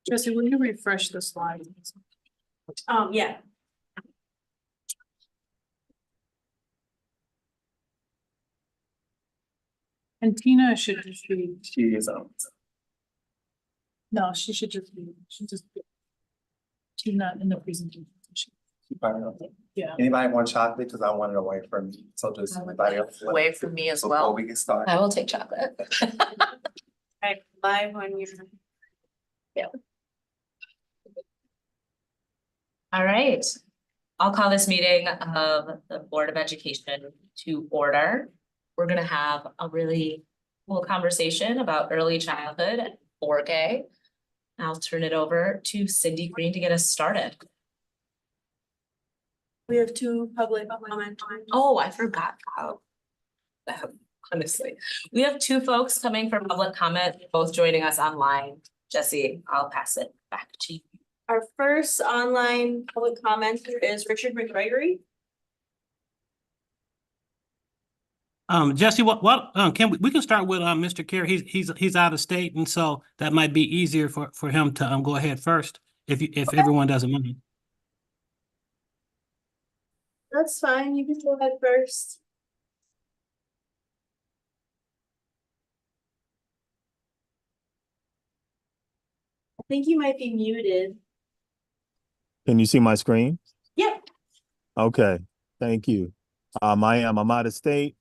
Jesse, will you refresh the slide? Yeah. And Tina should just be, She is no, she should just be, she's not in the presentation. Yeah. Anybody want chocolate? Because I want it away from me. So just anybody else. Away from me as Before well. we get started. I will take chocolate. Right, live on your. All right. I'll call this meeting of the Board of Education to order. We're gonna have a really cool conversation about early childhood and 4K. I'll turn it over to Cindy Green to get us started. We have two public comment. Oh, I forgot how. Honestly, we have two folks coming for public comment, both joining us online. Jesse, I'll pass it back to you. Our first online public commenter is Richard McGregory. Jesse, can we can start with Mr. Kerr. He's out of state, and so that might be easier for him to go ahead first if everyone doesn't mind. That's fine, you can go ahead first. I think you might be muted. Can you see my screen? Yep. Okay, thank you. I'm out of state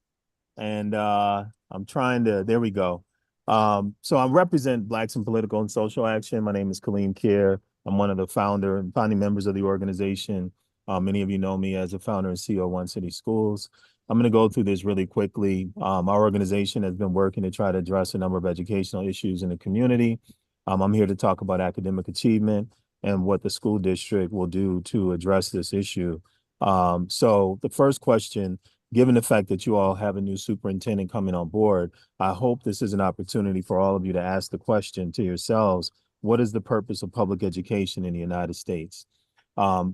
and I'm trying to, there we go. So I represent Blacks in Political and Social Action. My name is Kaleem Kerr. I'm one of the founding members of the organization. Many of you know me as a founder and CEO of One City Schools. I'm going to go through this really quickly. Our organization has been working to try to address a number of educational issues in the community. I'm here to talk about academic achievement and what the school district will do to address this issue. So the first question, given the fact that you all have a new superintendent coming on board, I hope this is an opportunity for all of you to ask the question to yourselves, what is the purpose of public education in the United States?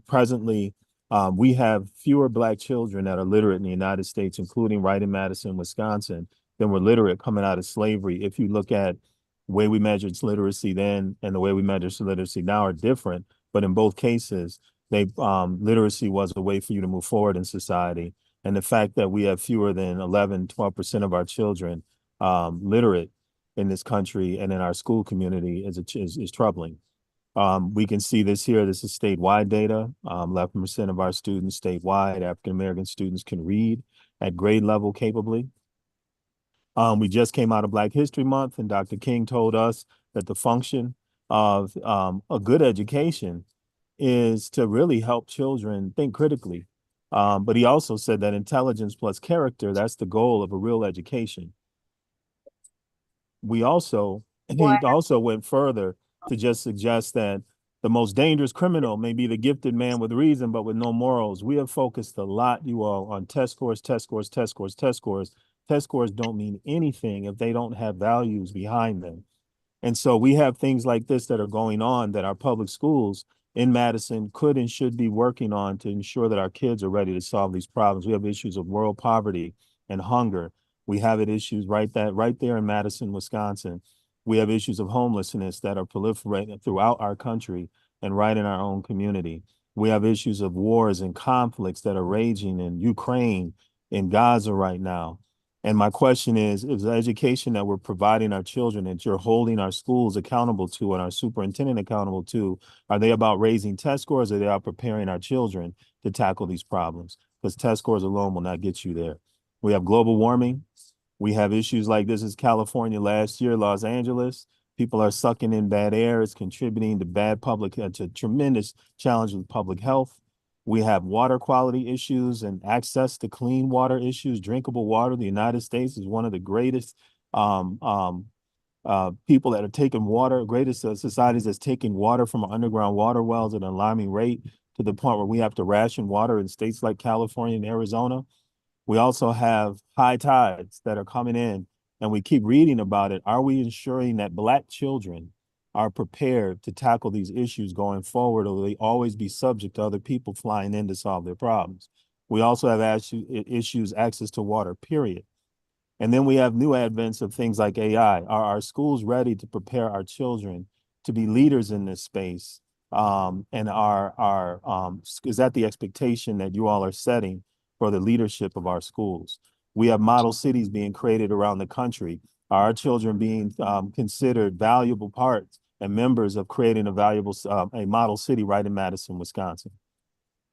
Presently, we have fewer Black children that are literate in the United States, including right in Madison, Wisconsin, than were literate coming out of slavery. If you look at the way we measured literacy then and the way we measure literacy now are different, but in both cases, literacy was a way for you to move forward in society. And the fact that we have fewer than 11–12% of our children literate in this country and in our school community is troubling. We can see this here. This is statewide data. 11% of our students statewide, African-American students, can read at grade level capably. We just came out of Black History Month, and Dr. King told us that the function of a good education is to really help children think critically. But he also said that intelligence plus character, that's the goal of a real education. He also went further to just suggest that the most dangerous criminal may be the gifted man with reason, but with no morals. We have focused a lot, you all, on test scores, test scores, test scores, test scores. Test scores don't mean anything if they don't have values behind them. And so we have things like this that are going on that our public schools in Madison could and should be working on to ensure that our kids are ready to solve these problems. We have issues of world poverty and hunger. We have issues right there in Madison, Wisconsin. We have issues of homelessness that are proliferating throughout our country and right in our own community. We have issues of wars and conflicts that are raging in Ukraine, in Gaza right now. And my question is the education that we're providing our children, that you're holding our schools accountable to and our superintendent accountable to, are they about raising test scores, or are they about preparing our children to tackle these problems? Because test scores alone will not get you there. We have global warming. We have issues like this is California last year, Los Angeles. People are sucking in bad air. It's contributing to tremendous challenges with public health. We have water quality issues and access to clean water issues, drinkable water. The United States is one of the greatest people that are taking water, greatest societies that's taking water from underground water wells at an alarming rate, to the point where we have to ration water in states like California and Arizona. We also have high tides that are coming in, and we keep reading about it. Are we ensuring that Black children are prepared to tackle these issues going forward, or will they always be subject to other people flying in to solve their problems? We also have issues, access to water, period. And then we have new advents of things like AI. Are our schools ready to prepare our children to be leaders in this space. And is that the expectation that you all are setting for the leadership of our schools? We have model cities being created around the country. Are our children being considered valuable parts and members of creating a model city right in Madison, Wisconsin?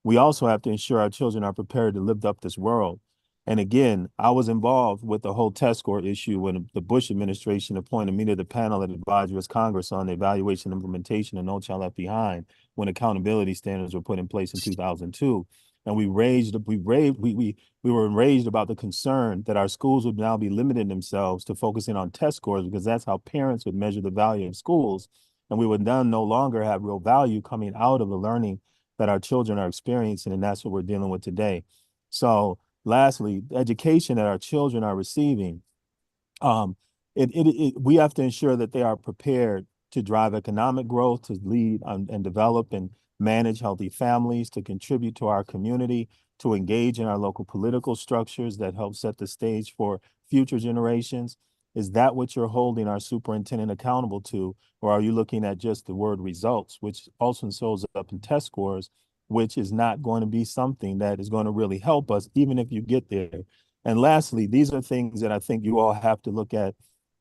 We also have to ensure our children are prepared to live up this world. And again, I was involved with the whole test score issue when the Bush administration appointed me to the panel that advised U.S. Congress on the evaluation and implementation of No Child Left Behind when accountability standards were put in place in 2002. And we were enraged about the concern that our schools would now be limiting themselves to focusing on test scores because that's how parents would measure the value of schools. And we would then no longer have real value coming out of the learning that our children are experiencing. And that's what we're dealing with today. So lastly, the education that our children are receiving, we have to ensure that they are prepared to drive economic growth, to lead and develop and manage healthy families, to contribute to our community, to engage in our local political structures that help set the stage for future generations. Is that what you're holding our superintendent accountable to? Or are you looking at just the word results, which also shows up in test scores, which is not going to be something that is going to really help us, even if you get there? And lastly, these are things that I think you all have to look at,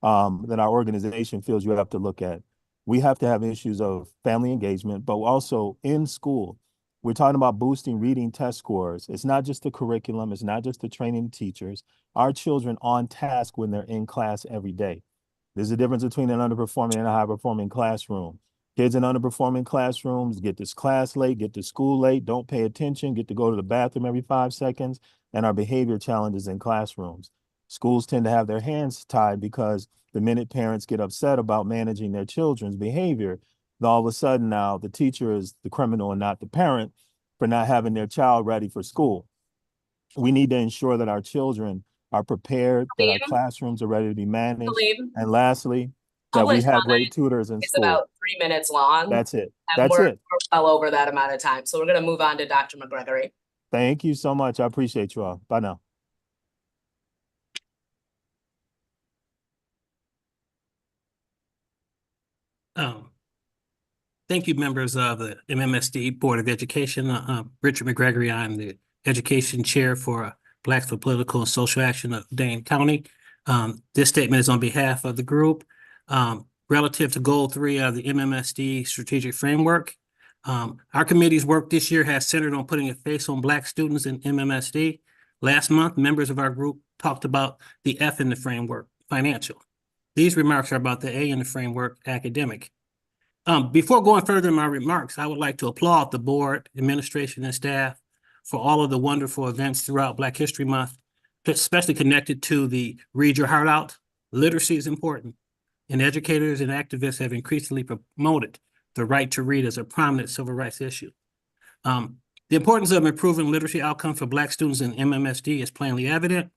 that our organization feels you have to look at. We have to have issues of family engagement, but also in school. We're talking about boosting reading test scores. It's not just the curriculum. It's not just the training teachers. Our children on task when they're in class every day. There's a difference between an underperforming and a high-performing classroom. Kids in underperforming classrooms get to class late, get to school late, don't pay attention, get to go to the bathroom every 5 seconds, and our behavior challenges in classrooms. Schools tend to have their hands tied because the minute parents get upset about managing their children's behavior, all of a sudden now the teacher is the criminal and not the parent for not having their child ready for school. We need to ensure that our children are prepared, that our classrooms are ready to be managed. And lastly, that we have great tutors in It's school. about 3 minutes long. That's it. And That's we're it. well over that amount of time. So we're going to move on to Dr. McGregory. Thank you so much. I appreciate you all. Bye now. Thank you, members of the MMSD Board of Education. Richard McGregory, I'm the Education Chair for Blacks for Political and Social Action of Dane County. This statement is on behalf of the group. Relative to Goal 3 of the MMSD Strategic Framework, our committee's work this year has centered on putting a face on Black students in MMSD. Last month, members of our group talked about the F in the framework, financial. These remarks are about the A in the framework, academic. Before going further in my remarks, I would like to applaud the board, administration, and staff for all of the wonderful events throughout Black History Month, especially connected to the Read Your Heart Out. Literacy is important, and educators and activists have increasingly promoted the right to read as a prominent civil rights issue. The importance of improving literacy outcomes for Black students in MMSD is plainly evident.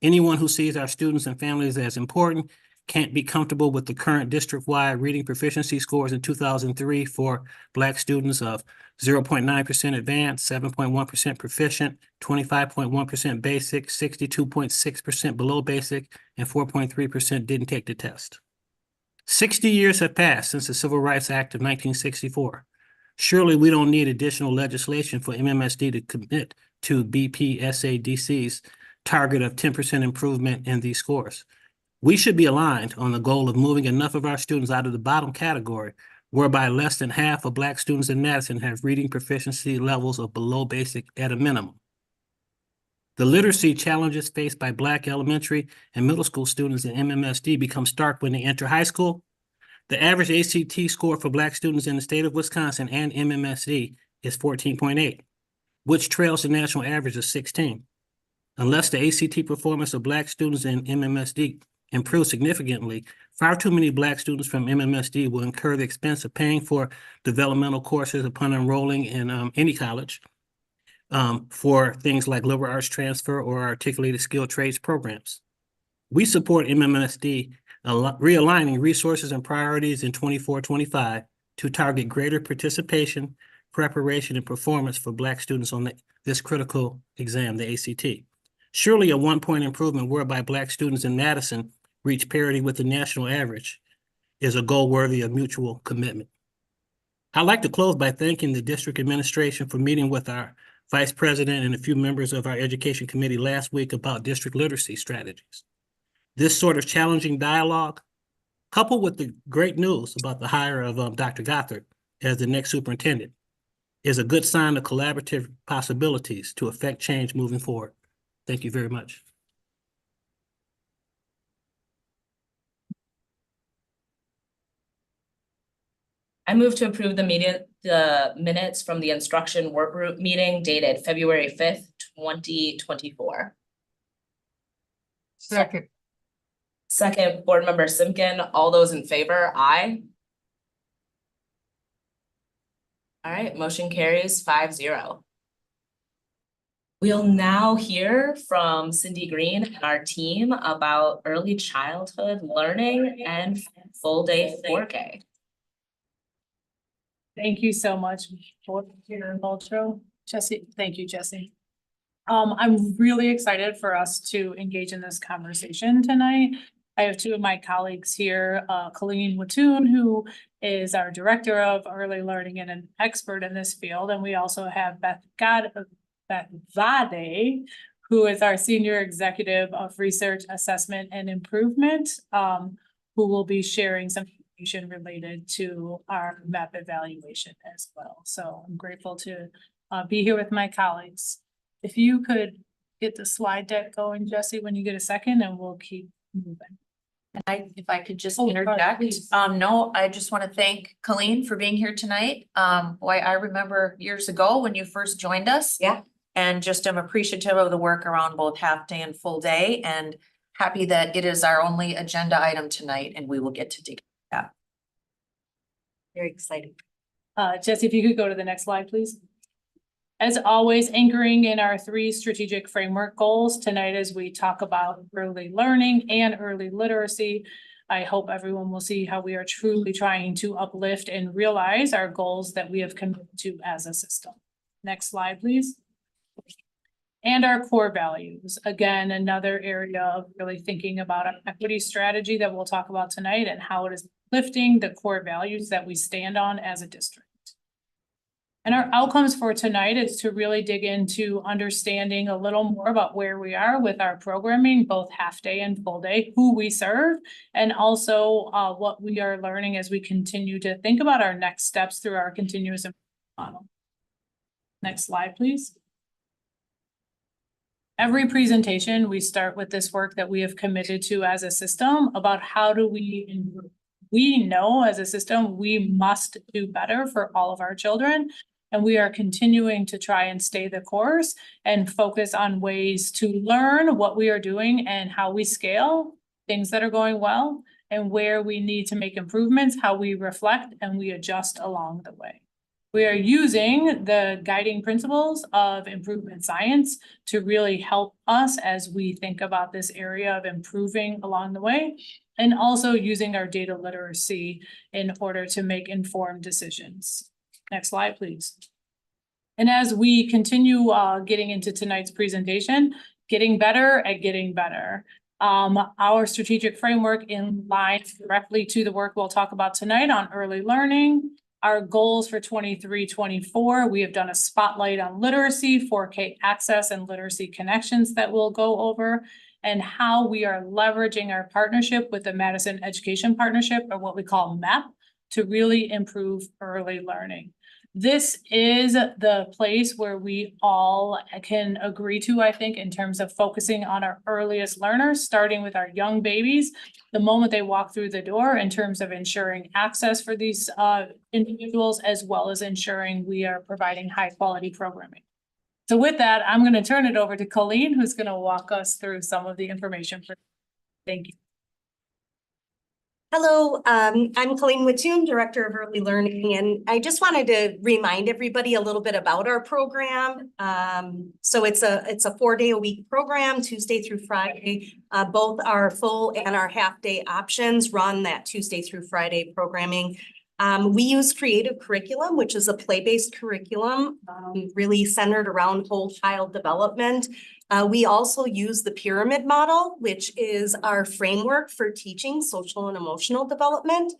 Anyone who sees our students and families as important can't be comfortable with the current district-wide reading proficiency scores in 2003 for Black students of 0.9% advanced, 7.1% proficient, 25.1% basic, 62.6% below basic, and 4.3% didn't take the test. 60 years have passed since the Civil Rights Act of 1964. Surely we don't need additional legislation for MMSD to commit to BPSADC's target of 10% improvement in these scores. We should be aligned on the goal of moving enough of our students out of the bottom category, whereby less than half of Black students in Madison have reading proficiency levels of below basic at a minimum. The literacy challenges faced by Black elementary and middle school students in MMSD become stark when they enter high school. The average ACT score for Black students in the state of Wisconsin and MMSD is 14.8, which trails the national average of 16. Unless the ACT performance of Black students in MMSD improves significantly, far too many Black students from MMSD will incur the expense of paying for developmental courses upon enrolling in any college for things like liberal arts transfer or articulated skilled trades programs. We support MMSD realigning resources and priorities in 24-25 to target greater participation, preparation, and performance for Black students on this critical exam, the ACT. Surely a 1-point improvement whereby Black students in Madison reach parity with the national average is a goal worthy of mutual commitment. I'd like to close by thanking the district administration for meeting with our vice president and a few members of our education committee last week about district literacy strategies. This sort of challenging dialogue, coupled with the great news about the hire of Dr. Gothard as the next superintendent, is a good sign of collaborative possibilities to affect change moving forward. Thank you very much. I move to approve the minutes from the instruction work group meeting dated February 5th, 2024. Second. Second, Board Member Simkin, all those in favor, aye. All right, motion carries 5-0. We'll now hear from Cindy Green and our team about early childhood learning and full day 4K. Thank you so much, Board Chair Multro. Jesse, thank you, Jesse. I'm really excited for us to engage in this conversation tonight. I have two of my colleagues here, Colleen Wattoon, who is our Director of Early Learning and an expert in this field. And we also have Beth Vade, who is our Senior Executive of Research, Assessment, and Improvement, who will be sharing some information related to our MAP evaluation as well. So I'm grateful to be here with my colleagues. If you could get the slide deck going, Jesse, when you get a second, and we'll keep moving. If I could just Oh, interject, please. no, I just want to thank Colleen for being here tonight. Boy, I remember years ago when you first joined us. Yeah. And just am appreciative of the work around both half day and full day, and happy that it is our only agenda item tonight and we will get to dig that. Very exciting. Jesse, if you could go to the next slide, please. As always, anchoring in our 3 strategic framework goals tonight as we talk about early learning and early literacy. I hope everyone will see how we are truly trying to uplift and realize our goals that we have committed to as a system. Next slide, please. And our core values. Again, another area of really thinking about an equity strategy that we'll talk about tonight and how it is lifting the core values that we stand on as a district. And our outcomes for tonight is to really dig into understanding a little more about where we are with our programming, both half day and full day, who we serve, and also what we are learning as we continue to think about our next steps through our continuous improvement model. Next slide, please. Every presentation, we start with this work that we have committed to as a system about how do we improve. We know as a system, we must do better for all of our children. And we are continuing to try and stay the course and focus on ways to learn what we are doing and how we scale things that are going well and where we need to make improvements, how we reflect and we adjust along the way. We are using the guiding principles of improvement science to really help us as we think about this area of improving along the way, and also using our data literacy in order to make informed decisions. Next slide, please. And as we continue getting into tonight's presentation, getting better at getting better. Our strategic framework in line directly to the work we'll talk about tonight on early learning. Our goals for 23-24, we have done a spotlight on literacy, 4K access, and literacy connections that we'll go over, and how we are leveraging our partnership with the Madison Education Partnership, or what we call MAP, to really improve early learning. This is the place where we all can agree to, I think, in terms of focusing on our earliest learners, starting with our young babies, the moment they walk through the door, in terms of ensuring access for these individuals, as well as ensuring we are providing high quality programming. So with that, I'm going to turn it over to Colleen, who's going to walk us through some of the information. Thank you. Hello, I'm Colleen Wattoon, Director of Early Learning, and I just wanted to remind everybody a little bit about our program. So it's a 4-day-a-week program, Tuesday through Friday. Both our full and our half-day options run that Tuesday through Friday programming. We use Creative Curriculum, which is a play-based curriculum, really centered around whole child development. We also use the pyramid model, which is our framework for teaching social and emotional development.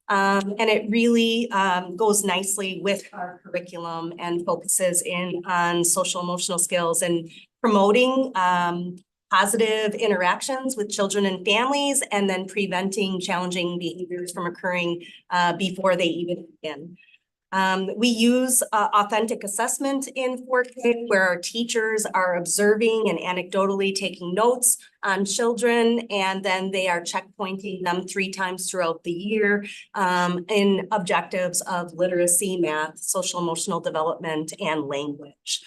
And it really goes nicely with our curriculum and focuses in on social emotional skills and promoting positive interactions with children and families, and then preventing challenging behaviors from occurring before they even begin. We use authentic assessment in 4K, where our teachers are observing and anecdotally taking notes on children, and then they are checkpointing them 3 times throughout the year in objectives of literacy, math, social emotional development, and language.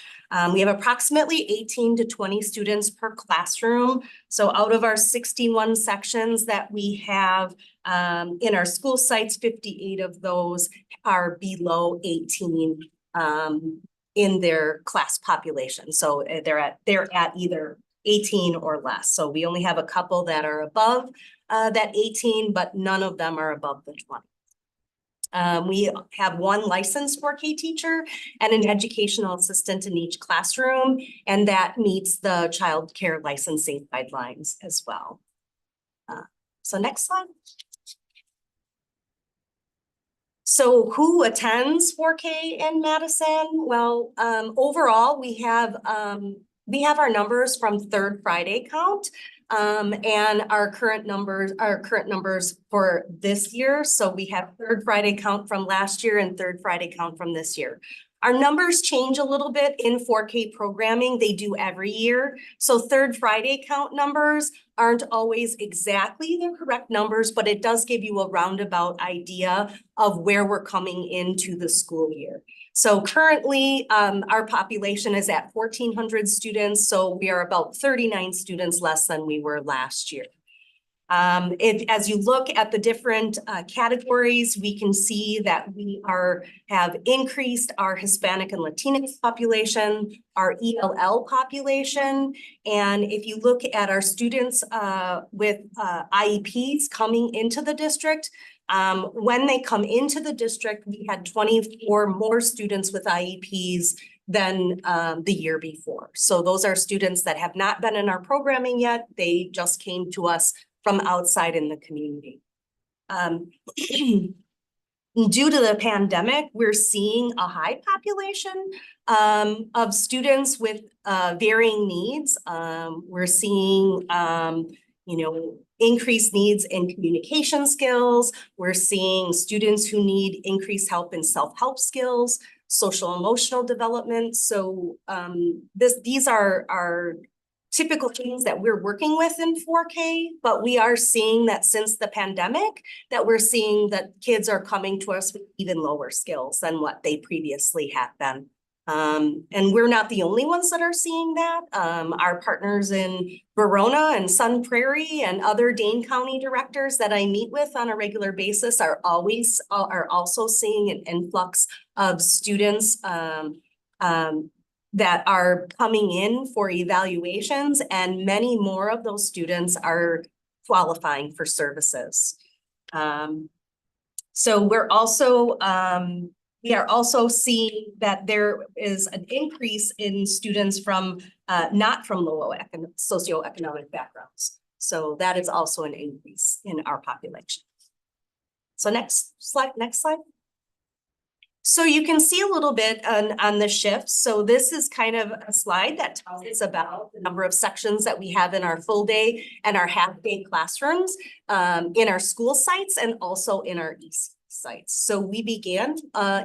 We have approximately 18 to 20 students per classroom. So out of our 61 sections that we have in our school sites, 58 of those are below 18 in their class population. So they're at either 18 or less. So we only have a couple that are above that 18, but none of them are above the 20. We have 1 licensed 4K teacher and an educational assistant in each classroom, and that meets the child care licensing guidelines as well. So next slide. So who attends 4K in Madison? Well, overall, we have our numbers from third Friday count. And our current numbers for this year. So we have third Friday count from last year and third Friday count from this year. Our numbers change a little bit in 4K programming. They do every year. So third Friday count numbers aren't always exactly the correct numbers, but it does give you a roundabout idea of where we're coming into the school year. So currently, our population is at 1,400 students. So we are about 39 students less than we were last year. As you look at the different categories, we can see that we have increased our Hispanic and Latinx population, our ELL population. And if you look at our students with IEPs coming into the district, when they come into the district, we had 24 more students with IEPs than the year before. So those are students that have not been in our programming yet. They just came to us from outside in the community. Due to the pandemic, we're seeing a high population of students with varying needs. We're seeing, increased needs in communication skills. We're seeing students who need increased help in self-help skills, social emotional development. So these are typical things that we're working with in 4K, but we are seeing that since the pandemic, that we're seeing that kids are coming to us with even lower skills than what they previously have been. And we're not the only ones that are seeing that. Our partners in Verona and Sun Prairie and other Dane County directors that I meet with on a regular basis are also seeing an influx of students that are coming in for evaluations, and many more of those students are qualifying for services. So we are also seeing that there is an increase in students from not from low socioeconomic backgrounds. So that is also an increase in our population. So next slide. So you can see a little bit on the shifts. So this is kind of a slide that tells us about the number of sections that we have in our full day and our half day classrooms in our school sites and also in our EC sites. So we began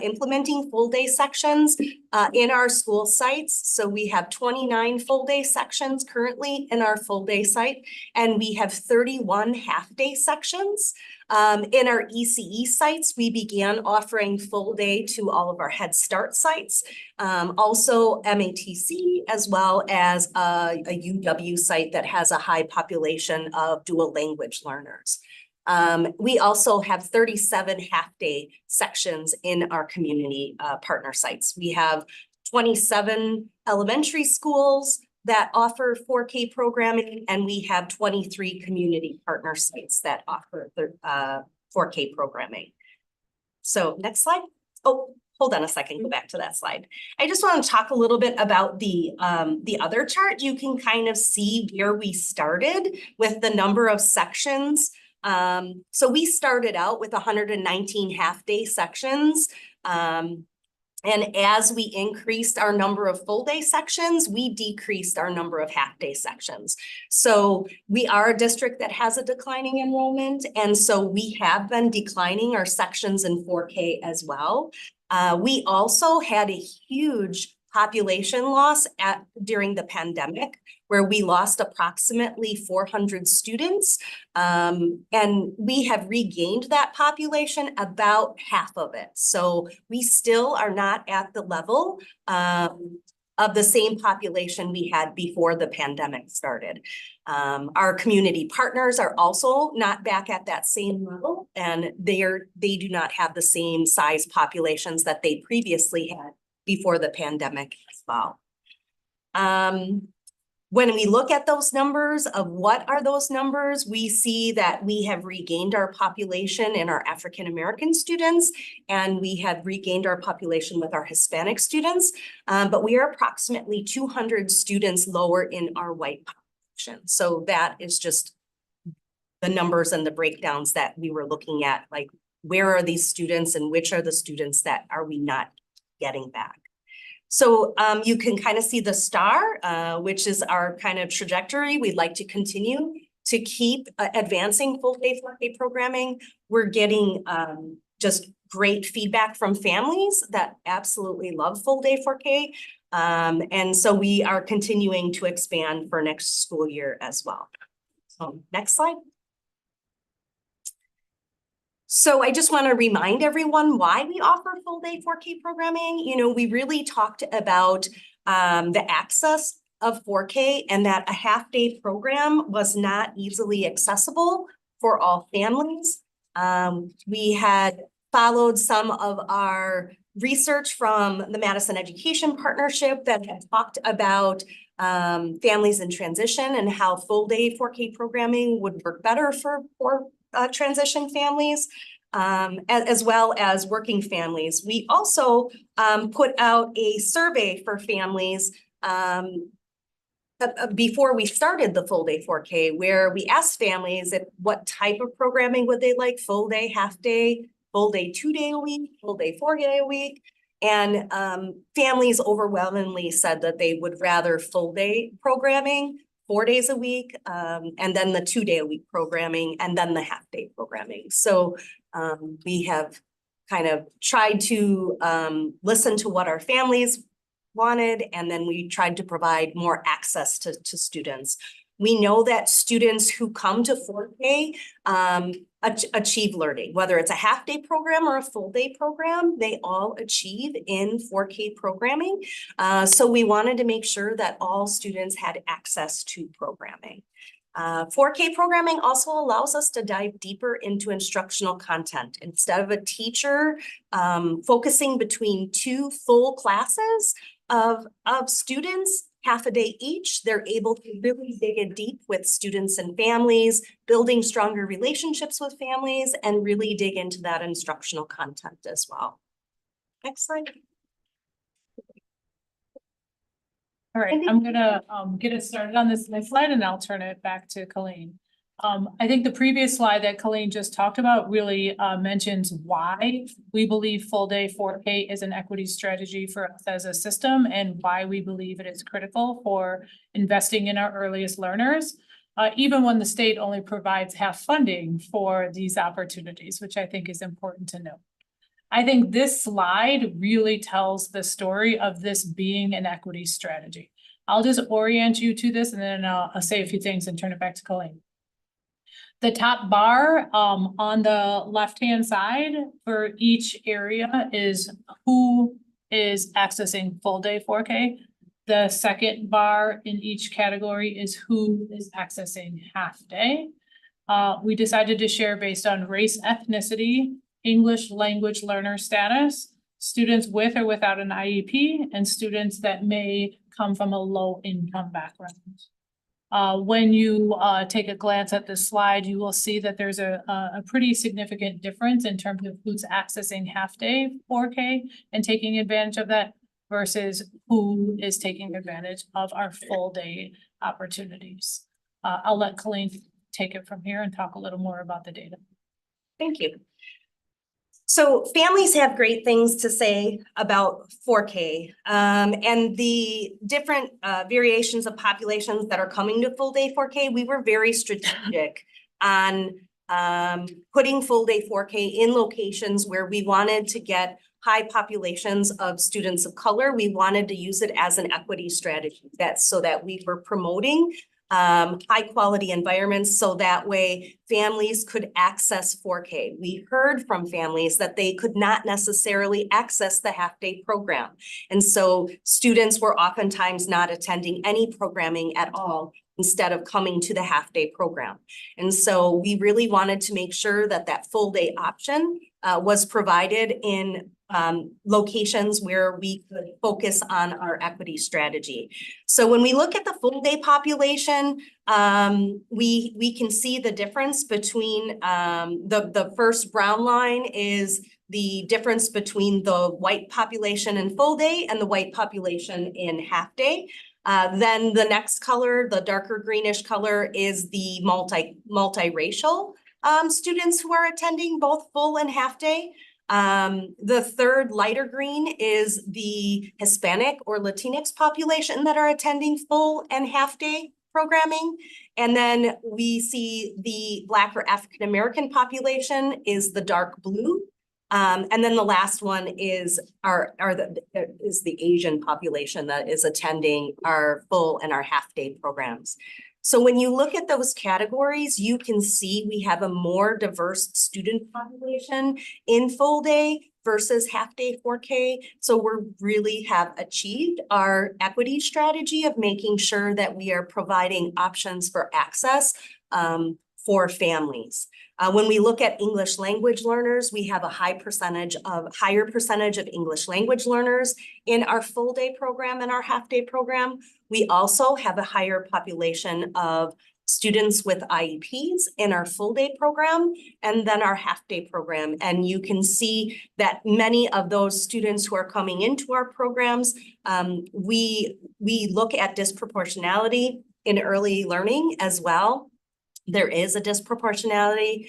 implementing full day sections in our school sites. So we have 29 full day sections currently in our full day site, and we have 31 half day sections. In our ECE sites, we began offering full day to all of our Head Start sites, also MATC, as well as a UW site that has a high population of dual language learners. We also have 37 half-day sections in our community partner sites. We have 27 elementary schools that offer 4K programming, and we have 23 community partner sites that offer 4K programming. So next slide. Oh, hold on a second, go back to that slide. I just want to talk a little bit about the other chart. You can kind of see where we started with the number of sections. So we started out with 119 half-day sections. And as we increased our number of full-day sections, we decreased our number of half-day sections. So we are a district that has a declining enrollment, and so we have been declining our sections in 4K as well. We also had a huge population loss during the pandemic, where we lost approximately 400 students. And we have regained that population, about half of it. So we still are not at the level of the same population we had before the pandemic started. Our community partners are also not back at that same level, and they do not have the same size populations that they previously had before the pandemic as well. When we look at those numbers of what are those numbers, we see that we have regained our population in our African-American students, and we have regained our population with our Hispanic students, but we are approximately 200 students lower in our white population. So that is just the numbers and the breakdowns that we were looking at, like where are these students and which are the students that are we not getting back. So you can kind of see the star, which is our kind of trajectory. We'd like to continue to keep advancing full-day 4K programming. We're getting just great feedback from families that absolutely love full-day 4K. And so we are continuing to expand for next school year as well. So next slide. So I just want to remind everyone why we offer full-day 4K programming. You know, we really talked about the access of 4K and that a half-day program was not easily accessible for all families. We had followed some of our research from the Madison Education Partnership that had talked about families in transition and how full-day 4K programming would work better for transition families, as well as working families. We also put out a survey for families before we started the full-day 4K, where we asked families what type of programming would they like: full-day, half-day, full-day 2-day a week, full-day 4-day a week. And families overwhelmingly said that they would rather full-day programming, 4 days a week, and then the 2-day a week programming, and then the half-day programming. So we have kind of tried to listen to what our families wanted, and then we tried to provide more access to students. We know that students who come to 4K achieve learning, whether it's a half-day program or a full-day program, they all achieve in 4K programming. So we wanted to make sure that all students had access to programming. 4K programming also allows us to dive deeper into instructional content. Instead of a teacher focusing between 2 full classes of students, half a day each, they're able to really dig in deep with students and families, building stronger relationships with families, and really dig into that instructional content as well. Next slide. All right, I'm gonna get us started on this next slide, and I'll turn it back to Colleen. I think the previous slide that Colleen just talked about really mentions why we believe full-day 4K is an equity strategy for us as a system, and why we believe it is critical for investing in our earliest learners, even when the state only provides half funding for these opportunities, which I think is important to note. I think this slide really tells the story of this being an equity strategy. I'll just orient you to this, and then I'll say a few things and turn it back to Colleen. The top bar on the left-hand side for each area is who is accessing full-day 4K. The second bar in each category is who is accessing half-day. We decided to share based on race, ethnicity, English language learner status, students with or without an IEP, and students that may come from a low-income background. When you take a glance at this slide, you will see that there's a pretty significant difference in terms of who's accessing half-day 4K and taking advantage of that versus who is taking advantage of our full-day opportunities. I'll let Colleen take it from here and talk a little more about the data. Thank you. So families have great things to say about 4K and the different variations of populations that are coming to full day 4K. We were very strategic on putting full day 4K in locations where we wanted to get high populations of students of color. We wanted to use it as an equity strategy. That's so that we were promoting high quality environments so that way families could access 4K. We heard from families that they could not necessarily access the half-day program. And so students were oftentimes not attending any programming at all instead of coming to the half-day program. And so we really wanted to make sure that that full-day option was provided in locations where we could focus on our equity strategy. So when we look at the full day population, we can see the difference between the first brown line is the difference between the white population in full day and the white population in half day. Then the next color, the darker greenish color, is the multiracial students who are attending both full and half day. The third lighter green is the Hispanic or Latinx population that are attending full and half day programming. And then we see the Black or African American population is the dark blue. And then the last one is the Asian population that is attending our full and our half day programs. So when you look at those categories, you can see we have a more diverse student population in full day versus half day 4K. So we really have achieved our equity strategy of making sure that we are providing options for access for families. When we look at English language learners, we have a higher percentage of English language learners in our full day program and our half day program. We also have a higher population of students with IEPs in our full day program and then our half day program. And you can see that many of those students who are coming into our programs, we look at disproportionality in early learning as well. There is a disproportionality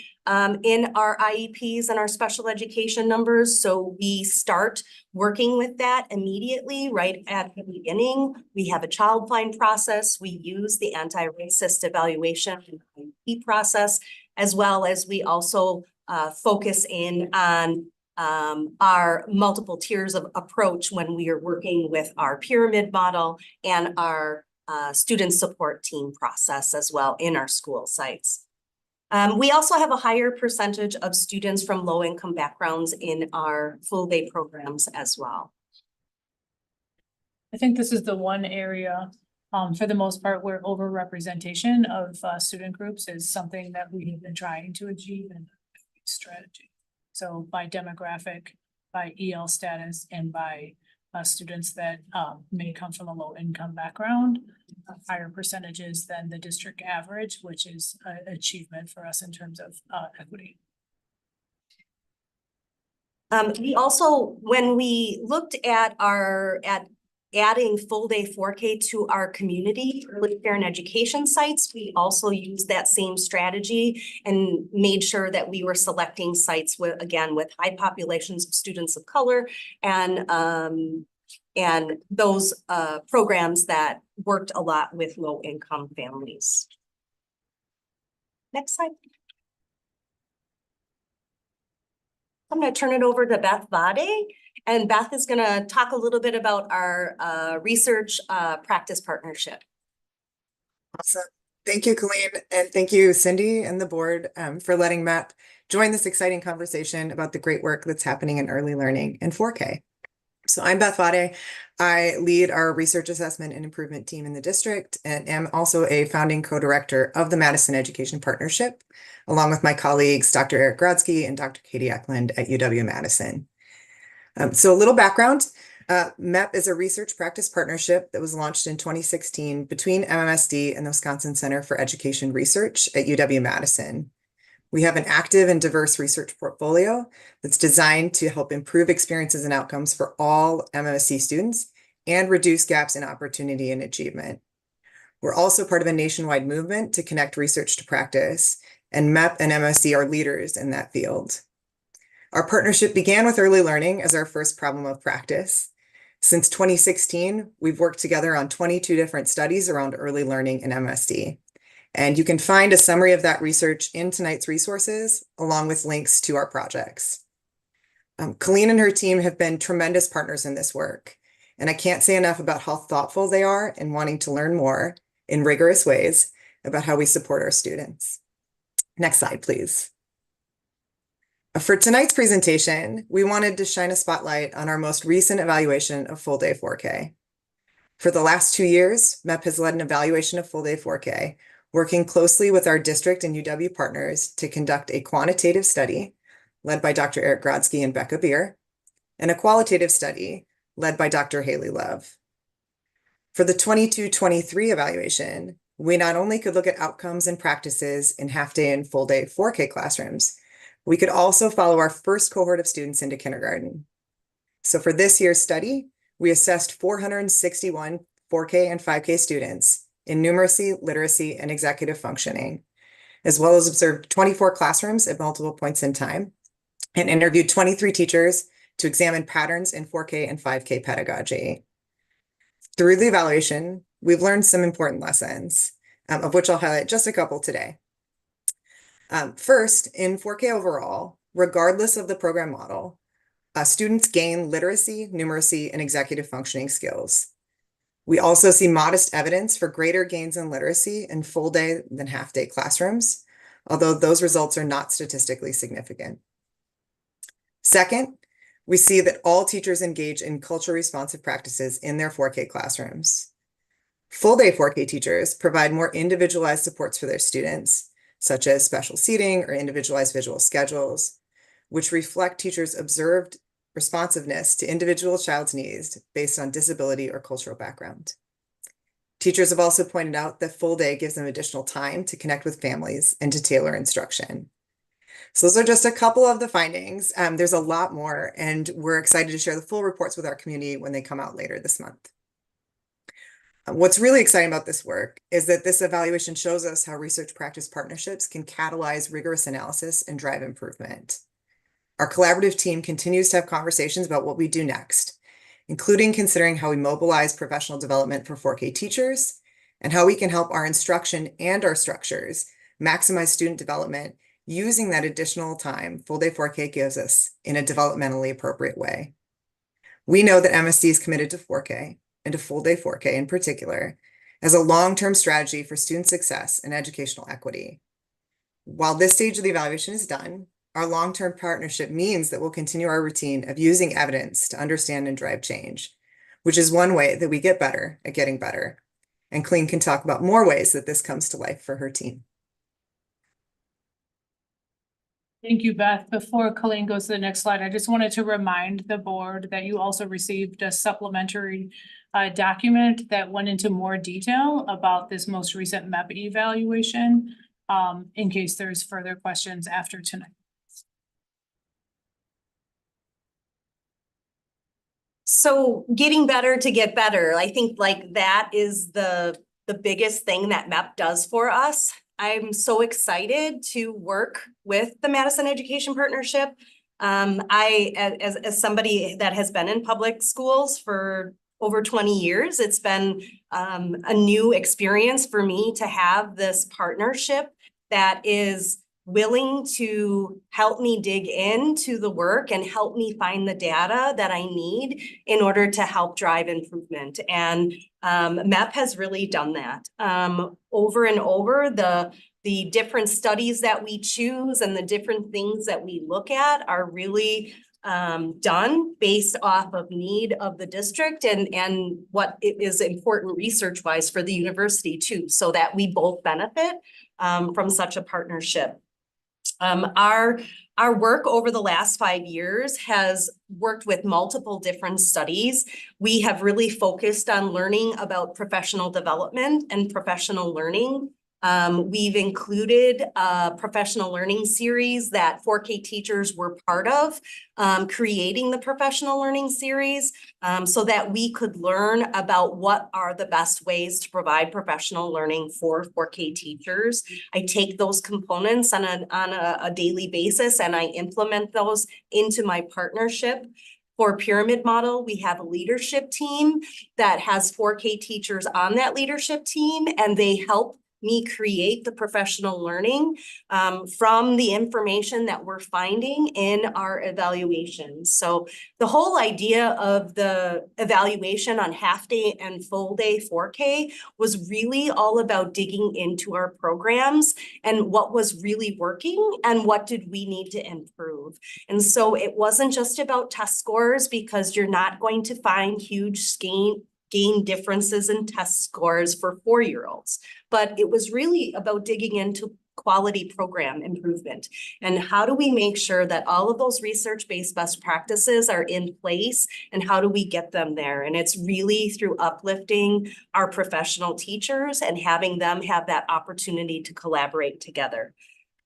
in our IEPs and our special education numbers. So we start working with that immediately right at the beginning. We have a child find process. We use the anti-racist evaluation and IEP process, as well as we also focus in on our multiple tiers of approach when we are working with our pyramid model and our student support team process as well in our school sites. We also have a higher percentage of students from low-income backgrounds in our full-day programs as well. I think this is the one area, for the most part, where overrepresentation of student groups is something that we have been trying to achieve in strategy. So by demographic, by EL status, and by students that may come from a low income background, higher percentages than the district average, which is an achievement for us in terms of equity. We also, when we looked at adding full day 4K to our community early care and education sites, we also used that same strategy and made sure that we were selecting sites with high populations of students of color and those programs that worked a lot with low income families. Next slide. I'm going to turn it over to Beth Vade, and Beth is going to talk a little bit about our research practice partnership. Awesome. Thank you, Colleen, and thank you, Cindy and the board for letting Matt join this exciting conversation about the great work that's happening in early learning in 4K. So I'm Beth Vade. I lead our research assessment and improvement team in the district and am also a founding co-director of the Madison Education Partnership, along with my colleagues, Dr. Eric Grodsky and Dr. Katie Eklund at UW-Madison. So a little background. MEP is a research practice partnership that was launched in 2016 between MMSD and the Wisconsin Center for Education Research at UW-Madison. We have an active and diverse research portfolio that's designed to help improve experiences and outcomes for all MMSD students and reduce gaps in opportunity and achievement. We're also part of a nationwide movement to connect research to practice, and MEP and MMSD are leaders in that field. Our partnership began with early learning as our first problem of practice. Since 2016, we've worked together on 22 different studies around early learning in MMSD. And you can find a summary of that research in tonight's resources, along with links to our projects. Colleen and her team have been tremendous partners in this work, and I can't say enough about how thoughtful they are in wanting to learn more in rigorous ways about how we support our students. Next slide, please. For tonight's presentation, we wanted to shine a spotlight on our most recent evaluation of full day 4K. For the last 2 years, MEP has led an evaluation of full day 4K, working closely with our district and UW partners to conduct a quantitative study led by Dr. Eric Grodsky and Becca Beer, and a qualitative study led by Dr. Haley Love. For the 22-23 evaluation, we not only could look at outcomes and practices in half-day and full-day 4K classrooms, we could also follow our first cohort of students into kindergarten. So for this year's study, we assessed 461 4K and 5K students in numeracy, literacy, and executive functioning, as well as observed 24 classrooms at multiple points in time, and interviewed 23 teachers to examine patterns in 4K and 5K pedagogy. Through the evaluation, we've learned some important lessons, of which I'll highlight just a couple today. First, in 4K overall, regardless of the program model, students gain literacy, numeracy, and executive functioning skills. We also see modest evidence for greater gains in literacy in full day than half day classrooms, although those results are not statistically significant. Second, we see that all teachers engage in culturally responsive practices in their 4K classrooms. Full day 4K teachers provide more individualized supports for their students, such as special seating or individualized visual schedules, which reflect teachers' observed responsiveness to individual child's needs based on disability or cultural background. Teachers have also pointed out that full day gives them additional time to connect with families and to tailor instruction. So those are just a couple of the findings. There's a lot more, and we're excited to share the full reports with our community when they come out later this month. What's really exciting about this work is that this evaluation shows us how research practice partnerships can catalyze rigorous analysis and drive improvement. Our collaborative team continues to have conversations about what we do next, including considering how we mobilize professional development for 4K teachers and how we can help our instruction and our structures maximize student development using that additional time full day 4K gives us in a developmentally appropriate way. We know that MSD is committed to 4K and to full day 4K in particular as a long-term strategy for student success and educational equity. While this stage of the evaluation is done, our long-term partnership means that we'll continue our routine of using evidence to understand and drive change, which is one way that we get better at getting better. And Colleen can talk about more ways that this comes to life for her team. Thank you, Beth. Before Colleen goes to the next slide, I just wanted to remind the board that you also received a supplementary document that went into more detail about this most recent MEP evaluation, in case there's further questions after tonight. So getting better to get better, I think like that is the biggest thing that MEP does for us. I'm so excited to work with the Madison Education Partnership. As somebody that has been in public schools for over 20 years, it's been a new experience for me to have this partnership that is willing to help me dig into the work and help me find the data that I need in order to help drive improvement. And MEP has really done that. Over and over, the different studies that we choose and the different things that we look at are really done based off of need of the district and what is important research-wise for the university too, so that we both benefit from such a partnership. Our work over the last 5 years has worked with multiple different studies. We have really focused on learning about professional development and professional learning. We've included a professional learning series that 4K teachers were part of, creating the professional learning series, so that we could learn about what are the best ways to provide professional learning for 4K teachers. I take those components on a daily basis and I implement those into my partnership. For Pyramid Model, we have a leadership team that has 4K teachers on that leadership team, and they help me create the professional learning from the information that we're finding in our evaluations. So the whole idea of the evaluation on half day and full day 4K was really all about digging into our programs and what was really working and what did we need to improve. And so it wasn't just about test scores, because you're not going to find huge gain differences in test scores for 4-year-olds. But it was really about digging into quality program improvement. And how do we make sure that all of those research-based best practices are in place, and how do we get them there? And it's really through uplifting our professional teachers and having them have that opportunity to collaborate together.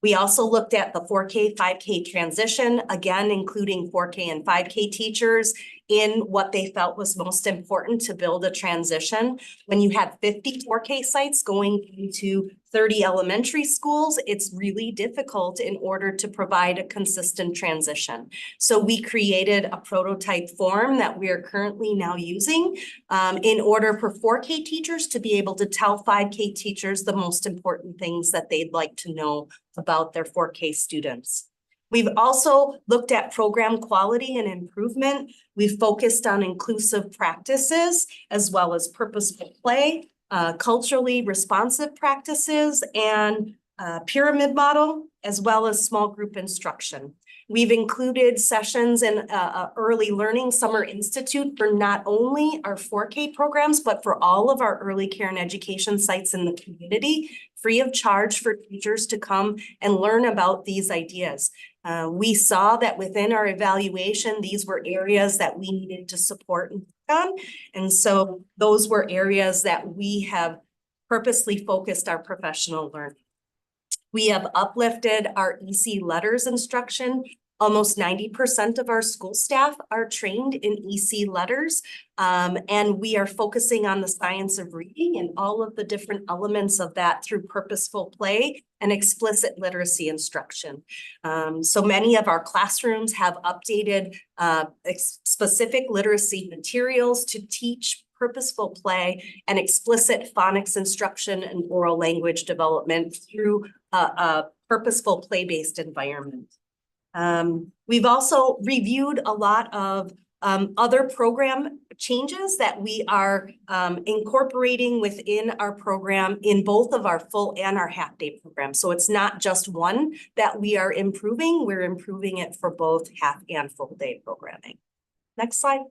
We also looked at the 4K, 5K transition, again, including 4K and 5K teachers in what they felt was most important to build a transition. When you have 50 4K sites going into 30 elementary schools, it's really difficult in order to provide a consistent transition. So we created a prototype form that we are currently now using in order for 4K teachers to be able to tell 5K teachers the most important things that they'd like to know about their 4K students. We've also looked at program quality and improvement. We've focused on inclusive practices as well as purposeful play, culturally responsive practices, and pyramid model, as well as small group instruction. We've included sessions in Early Learning Summer Institute for not only our 4K programs, but for all of our early care and education sites in the community, free of charge for teachers to come and learn about these ideas. We saw that within our evaluation, these were areas that we needed to support and work on. And so those were areas that we have purposely focused our professional learning. We have uplifted our EC letters instruction. Almost 90% of our school staff are trained in EC letters, and we are focusing on the science of reading and all of the different elements of that through purposeful play and explicit literacy instruction. So many of our classrooms have updated specific literacy materials to teach purposeful play and explicit phonics instruction and oral language development through a purposeful play-based environment. We've also reviewed a lot of other program changes that we are incorporating within our program in both of our full and our half-day program. So it's not just one that we are improving, we're improving it for both half and full-day programming. Next slide.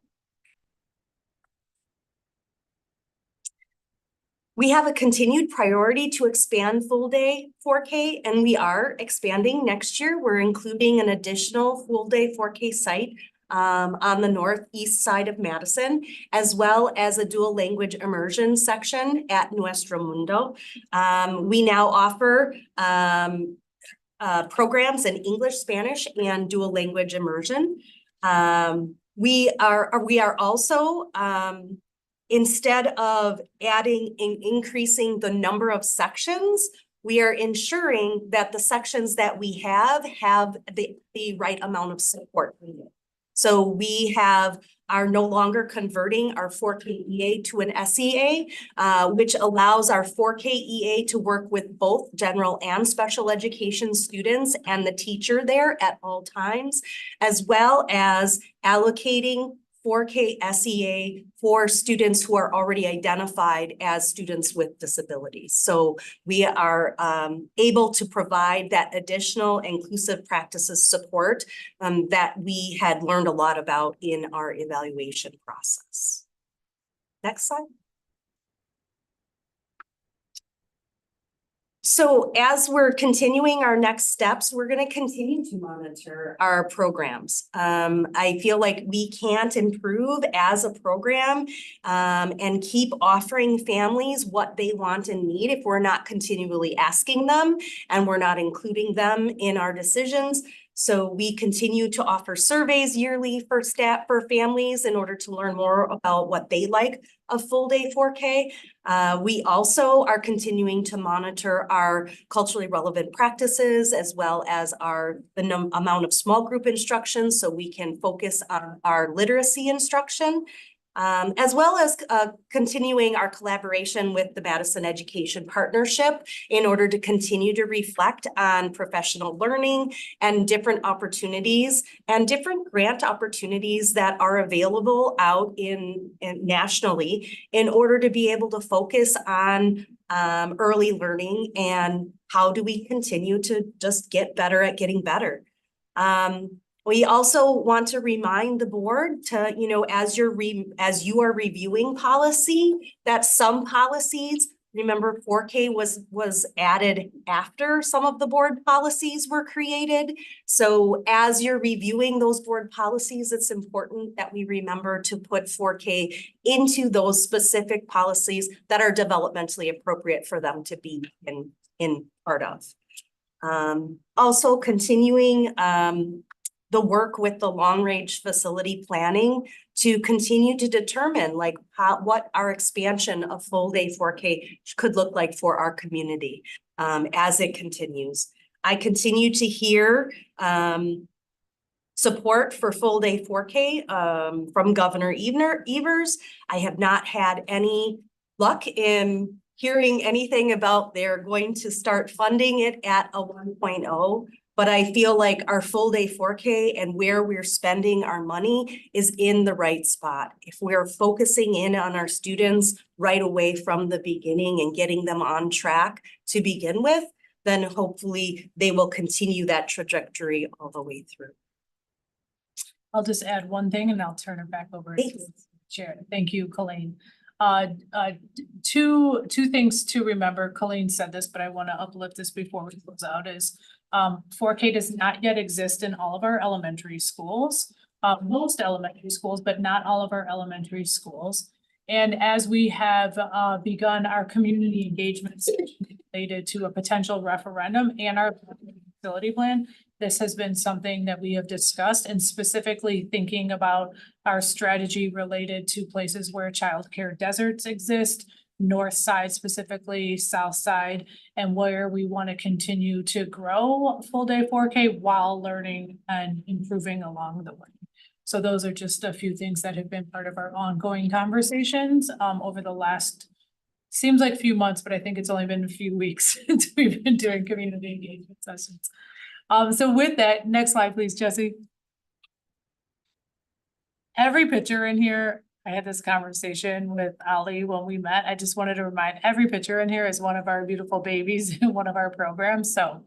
We have a continued priority to expand full day 4K, and we are expanding next year. We're including an additional full day 4K site on the northeast side of Madison, as well as a dual language immersion section at Nuestro Mundo. We now offer programs in English, Spanish, and dual language immersion. We are also instead of adding and increasing the number of sections, we are ensuring that the sections that we have the right amount of support needed. So we are no longer converting our 4K EA to an SEA, which allows our 4K EA to work with both general and special education students and the teacher there at all times, as well as allocating 4K SEA for students who are already identified as students with disabilities. So we are able to provide that additional inclusive practices support that we had learned a lot about in our evaluation process. Next slide. So as we're continuing our next steps, we're gonna continue to monitor our programs. I feel like we can't improve as a program and keep offering families what they want and need if we're not continually asking them and we're not including them in our decisions. So we continue to offer surveys yearly for staff, for families in order to learn more about what they like of full day 4K. We also are continuing to monitor our culturally relevant practices as well as the amount of small group instruction so we can focus on our literacy instruction. As well as continuing our collaboration with the Madison Education Partnership in order to continue to reflect on professional learning and different opportunities and different grant opportunities that are available out in nationally in order to be able to focus on early learning and how do we continue to just get better at getting better. We also want to remind the board to, as you are reviewing policy, that some policies, remember 4K was added after some of the board policies were created. So as you're reviewing those board policies, it's important that we remember to put 4K into those specific policies that are developmentally appropriate for them to be in part of. Also continuing the work with the long-range facility planning to continue to determine what our expansion of full day 4K could look like for our community as it continues. I continue to hear support for full day 4K from Governor Evers. I have not had any luck in hearing anything about they're going to start funding it at a 1.0. But I feel like our full day 4K and where we're spending our money is in the right spot. If we're focusing in on our students right away from the beginning and getting them on track to begin with, then hopefully they will continue that trajectory all the way through. I'll just add one thing and I'll turn it back over to Thanks. the Chair. Thank you, Colleen. Two things to remember. Colleen said this, but I want to uplift this before we close out is 4K does not yet exist in all of our elementary schools, most elementary schools, but not all of our elementary schools. And as we have begun our community engagement related to a potential referendum and our facility plan, this has been something that we have discussed and specifically thinking about our strategy related to places where childcare deserts exist, north side specifically, south side, and where we want to continue to grow full day 4K while learning and improving along the way. So those are just a few things that have been part of our ongoing conversations over the last, seems like few months, but I think it's only been a few weeks since we've been doing community engagement sessions. So with that, next slide, please, Jesse. Every picture in here, I had this conversation with Ali when we met. I just wanted to remind every picture in here is one of our beautiful babies in one of our programs. So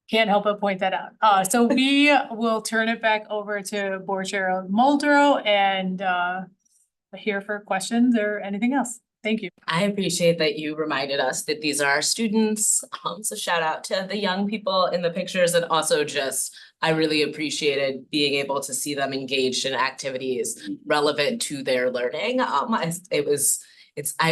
can't help but point that out. So we will turn it back over to Board Chair Muldrow and here for questions or anything else. Thank you. I appreciate that you reminded us that these are our students. So shout out to the young people in the pictures and also just, I really appreciated being able to see them engaged in activities relevant to their learning. I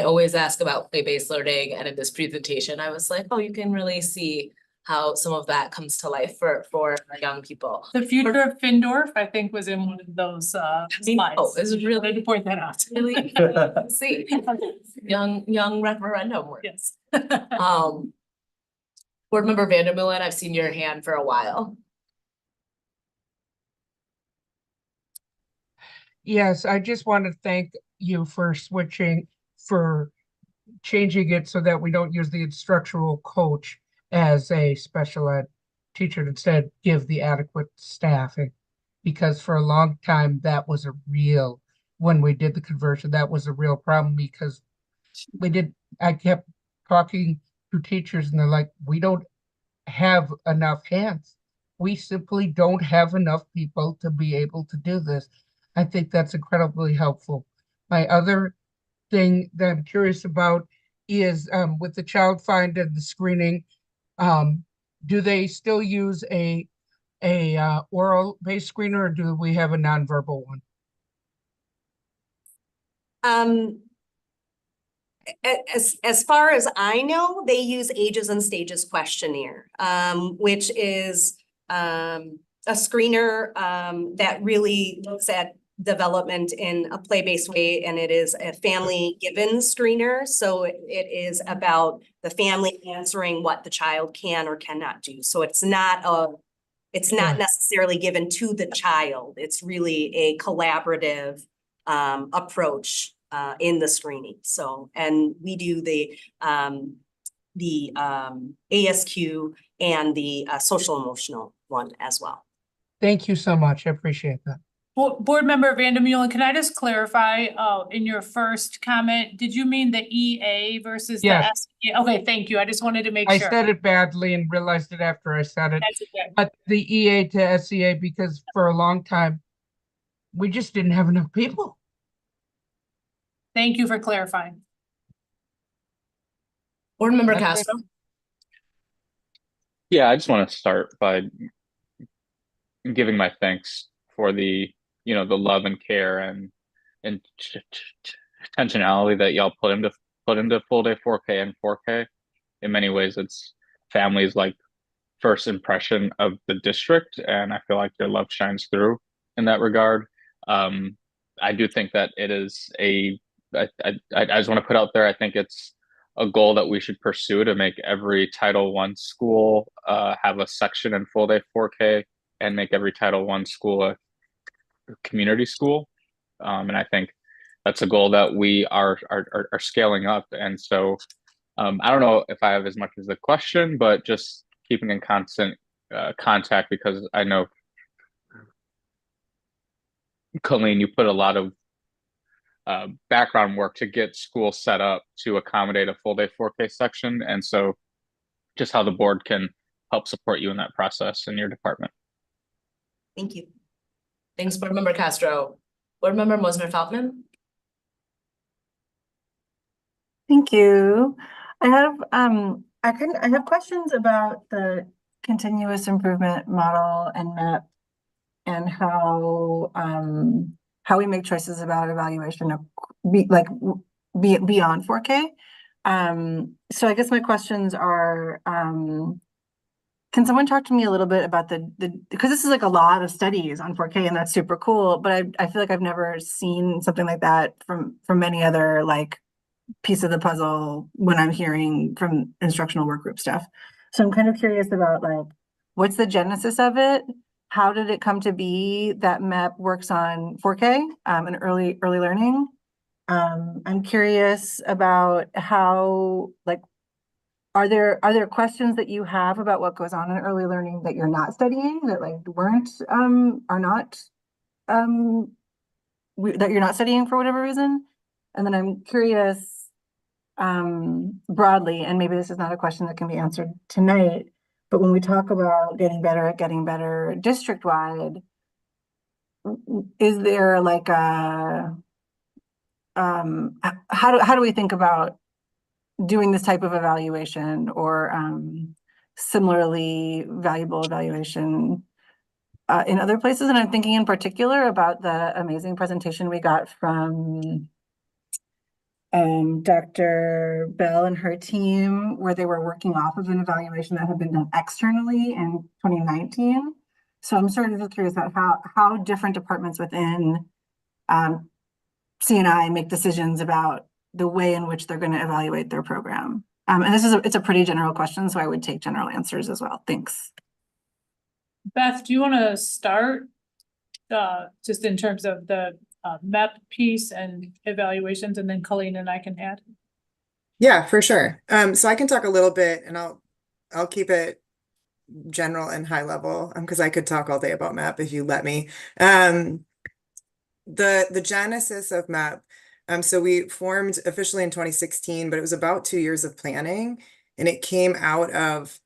always ask about play-based learning, and in this presentation, I was like, oh, you can really see how some of that comes to life for young people. The future of Findorf, I think, was in one of those slides. Oh, it's really to point that out. Really, see, young referendum work. Yes. Board Member Vandermeulen, I've seen your hand for a while. Yes, I just want to thank you for changing it so that we don't use the instructional coach as a special ed teacher, instead give the adequate staffing. Because for a long time, that was when we did the conversion, that was a real problem because I kept talking to teachers and they're like, we don't have enough hands. We simply don't have enough people to be able to do this. I think that's incredibly helpful. My other thing that I'm curious about is, with the child find and the screening, do they still use a oral based screener, or do we have a nonverbal one? As far as I know, they use Ages and Stages questionnaire, which is a screener that really looks at development in a play-based way, and it is a family given screener. So it is about the family answering what the child can or cannot do. So it's not Yeah. necessarily given to the child. It's really a collaborative approach in the screening. So, and we do the ASQ and the social emotional one as well. Thank you so much. I appreciate that. Board Member Vandermeulen, can I just clarify, in your first comment, did you mean the EA versus the Yes. SEA? Okay, thank you. I just wanted to make I sure. said it badly and realized it after I said it. That's okay. But the EA to SEA, because for a long time, we just didn't have enough people. Thank you for clarifying. Board Member That's it. Castro? Yeah, I just want to start by giving my thanks for the, the love and care and intentionality that y'all put into full day 4K and 4K. In many ways, it's families like first impression of the district, and I feel like their love shines through in that regard. I do think that it is I just want to put out there, I think it's a goal that we should pursue to make every Title I school have a section in full day 4K and make every Title I school a community school. And I think that's a goal that we are scaling up. And so I don't know if I have as much as a question, but just keeping in constant contact, because I know, Colleen, you put a lot of background work to get schools set up to accommodate a full day 4K section. And so just how the board can help support you in that process in your department. Thank you. Thanks, Board Member Castro. Board Member Mosmer-Feltman? Thank you. I have questions about the continuous improvement model and MAP and how we make choices about evaluation of beyond 4K. So I guess my questions are, can someone talk to me a little bit about because this is like a lot of studies on 4K and that's super cool, but I feel like I've never seen something like that from any other like piece of the puzzle when I'm hearing from instructional work group stuff. So I'm kind of curious about like, what's the genesis of it? How did it come to be that MAP works on 4K and early learning? I'm curious about how, like, are there questions that you have about what goes on in early learning that you're not studying, that like are not that you're not studying for whatever reason? And then I'm curious broadly, and maybe this is not a question that can be answered tonight, but when we talk about getting better district-wide, is there like a how do we think about doing this type of evaluation or similarly valuable evaluation in other places? And I'm thinking in particular about the amazing presentation we got from Dr. Bell and her team, where they were working off of an evaluation that had been done externally in 2019. So I'm sort of just curious about how different departments within C&I make decisions about the way in which they're going to evaluate their program. And it's a pretty general question, so I would take general answers as well. Thanks. Beth, do you want to start just in terms of the MEP piece and evaluations, and then Colleen and I can add? Yeah, for sure. So I can talk a little bit, and I'll keep it general and high level, because I could talk all day about MAP if you let me. The genesis of MAP. So we formed officially in 2016, but it was about 2 years of planning, and it came out of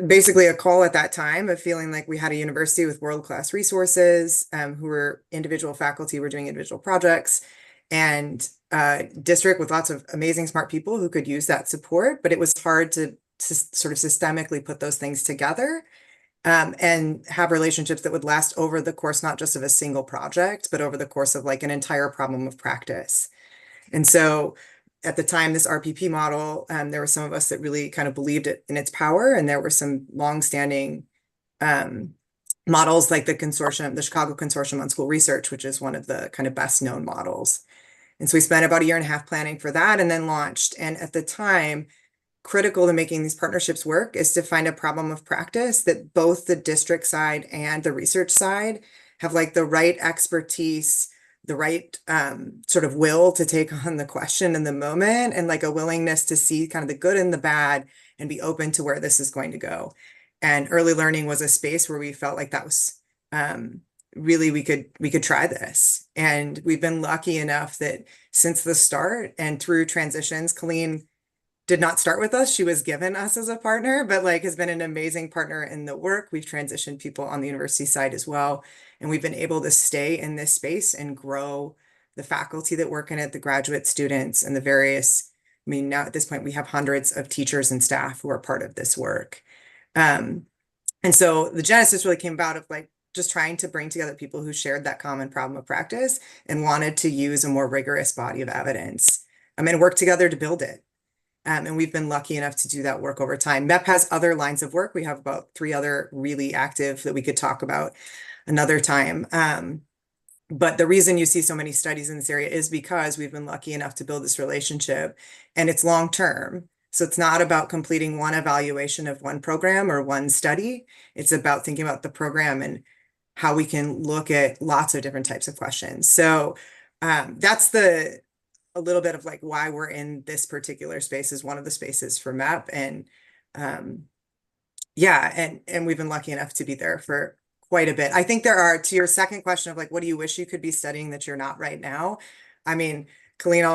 basically a call at that time of feeling like we had a university with world-class resources, who were individual faculty, were doing individual projects, and district with lots of amazing, smart people who could use that support, but it was hard to sort of systemically put those things together. And have relationships that would last over the course, not just of a single project, but over the course of like an entire problem of practice. And so at the time, this RPP model, there were some of us that really kind of believed it in its power. And there were some longstanding models like the consortium, the Chicago Consortium on School Research, which is one of the kind of best known models. And so we spent about a year and a half planning for that and then launched. And at the time, critical to making these partnerships work is to find a problem of practice that both the district side and the research side have like the right expertise, the right sort of will to take on the question in the moment, and like a willingness to see kind of the good and the bad and be open to where this is going to go. And early learning was a space where we felt like that was really we could try this. And we've been lucky enough that since the start and through transitions, Colleen did not start with us. She was given us as a partner, but like has been an amazing partner in the work. We've transitioned people on the university side as well. And we've been able to stay in this space and grow the faculty that work in it, the graduate students, and the various, I mean, now at this point, we have hundreds of teachers and staff who are part of this work. And so the genesis really came about of like just trying to bring together people who shared that common problem of practice and wanted to use a more rigorous body of evidence and work together to build it. And we've been lucky enough to do that work over time. MEP has other lines of work. We have about 3 other really active that we could talk about another time. But the reason you see so many studies in this area is because we've been lucky enough to build this relationship, and it's long-term. So it's not about completing one evaluation of one program or one study. It's about thinking about the program and how we can look at lots of different types of questions. So that's a little bit of like why we're in this particular space is one of the spaces for MEP. And yeah, and we've been lucky enough to be there for quite a bit. I think there are, to your second question of like, what do you wish you could be studying that you're not right now? I mean, Colleen,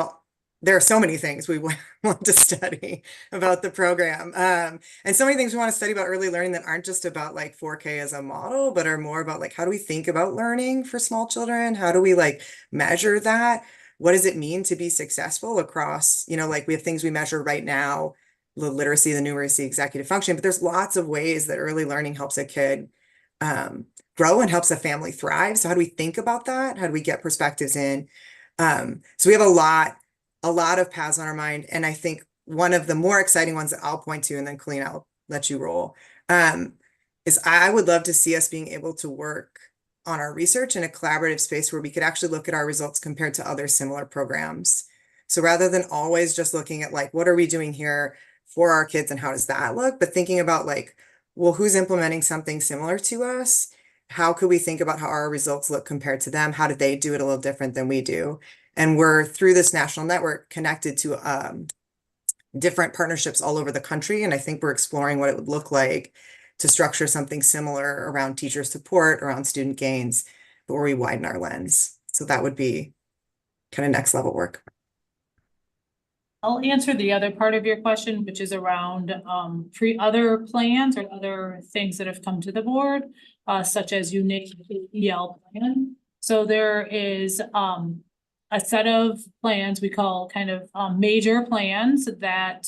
there are so many things we want to study about the program. And so many things we want to study about early learning that aren't just about like 4K as a model, but are more about like, how do we think about learning for small children? How do we like measure that? What does it mean to be successful across, like we have things we measure right now, the literacy, the numeracy, executive function, but there's lots of ways that early learning helps a kid grow and helps a family thrive. So how do we think about that? How do we get perspectives in? So we have a lot of paths on our mind. And I think one of the more exciting ones that I'll point to, and then Colleen, I'll let you roll, is I would love to see us being able to work on our research in a collaborative space where we could actually look at our results compared to other similar programs. So rather than always just looking at like, what are we doing here for our kids and how does that look? But thinking about like, well, who's implementing something similar to us? How could we think about how our results look compared to them? How did they do it a little different than we do? And we're through this national network connected to different partnerships all over the country. And I think we're exploring what it would look like to structure something similar around teacher support, around student gains, but where we widen our lens. So that would be kind of next level work. I'll answer the other part of your question, which is around other plans or other things that have come to the board, such as unique EL plan. So there is a set of plans we call kind of major plans that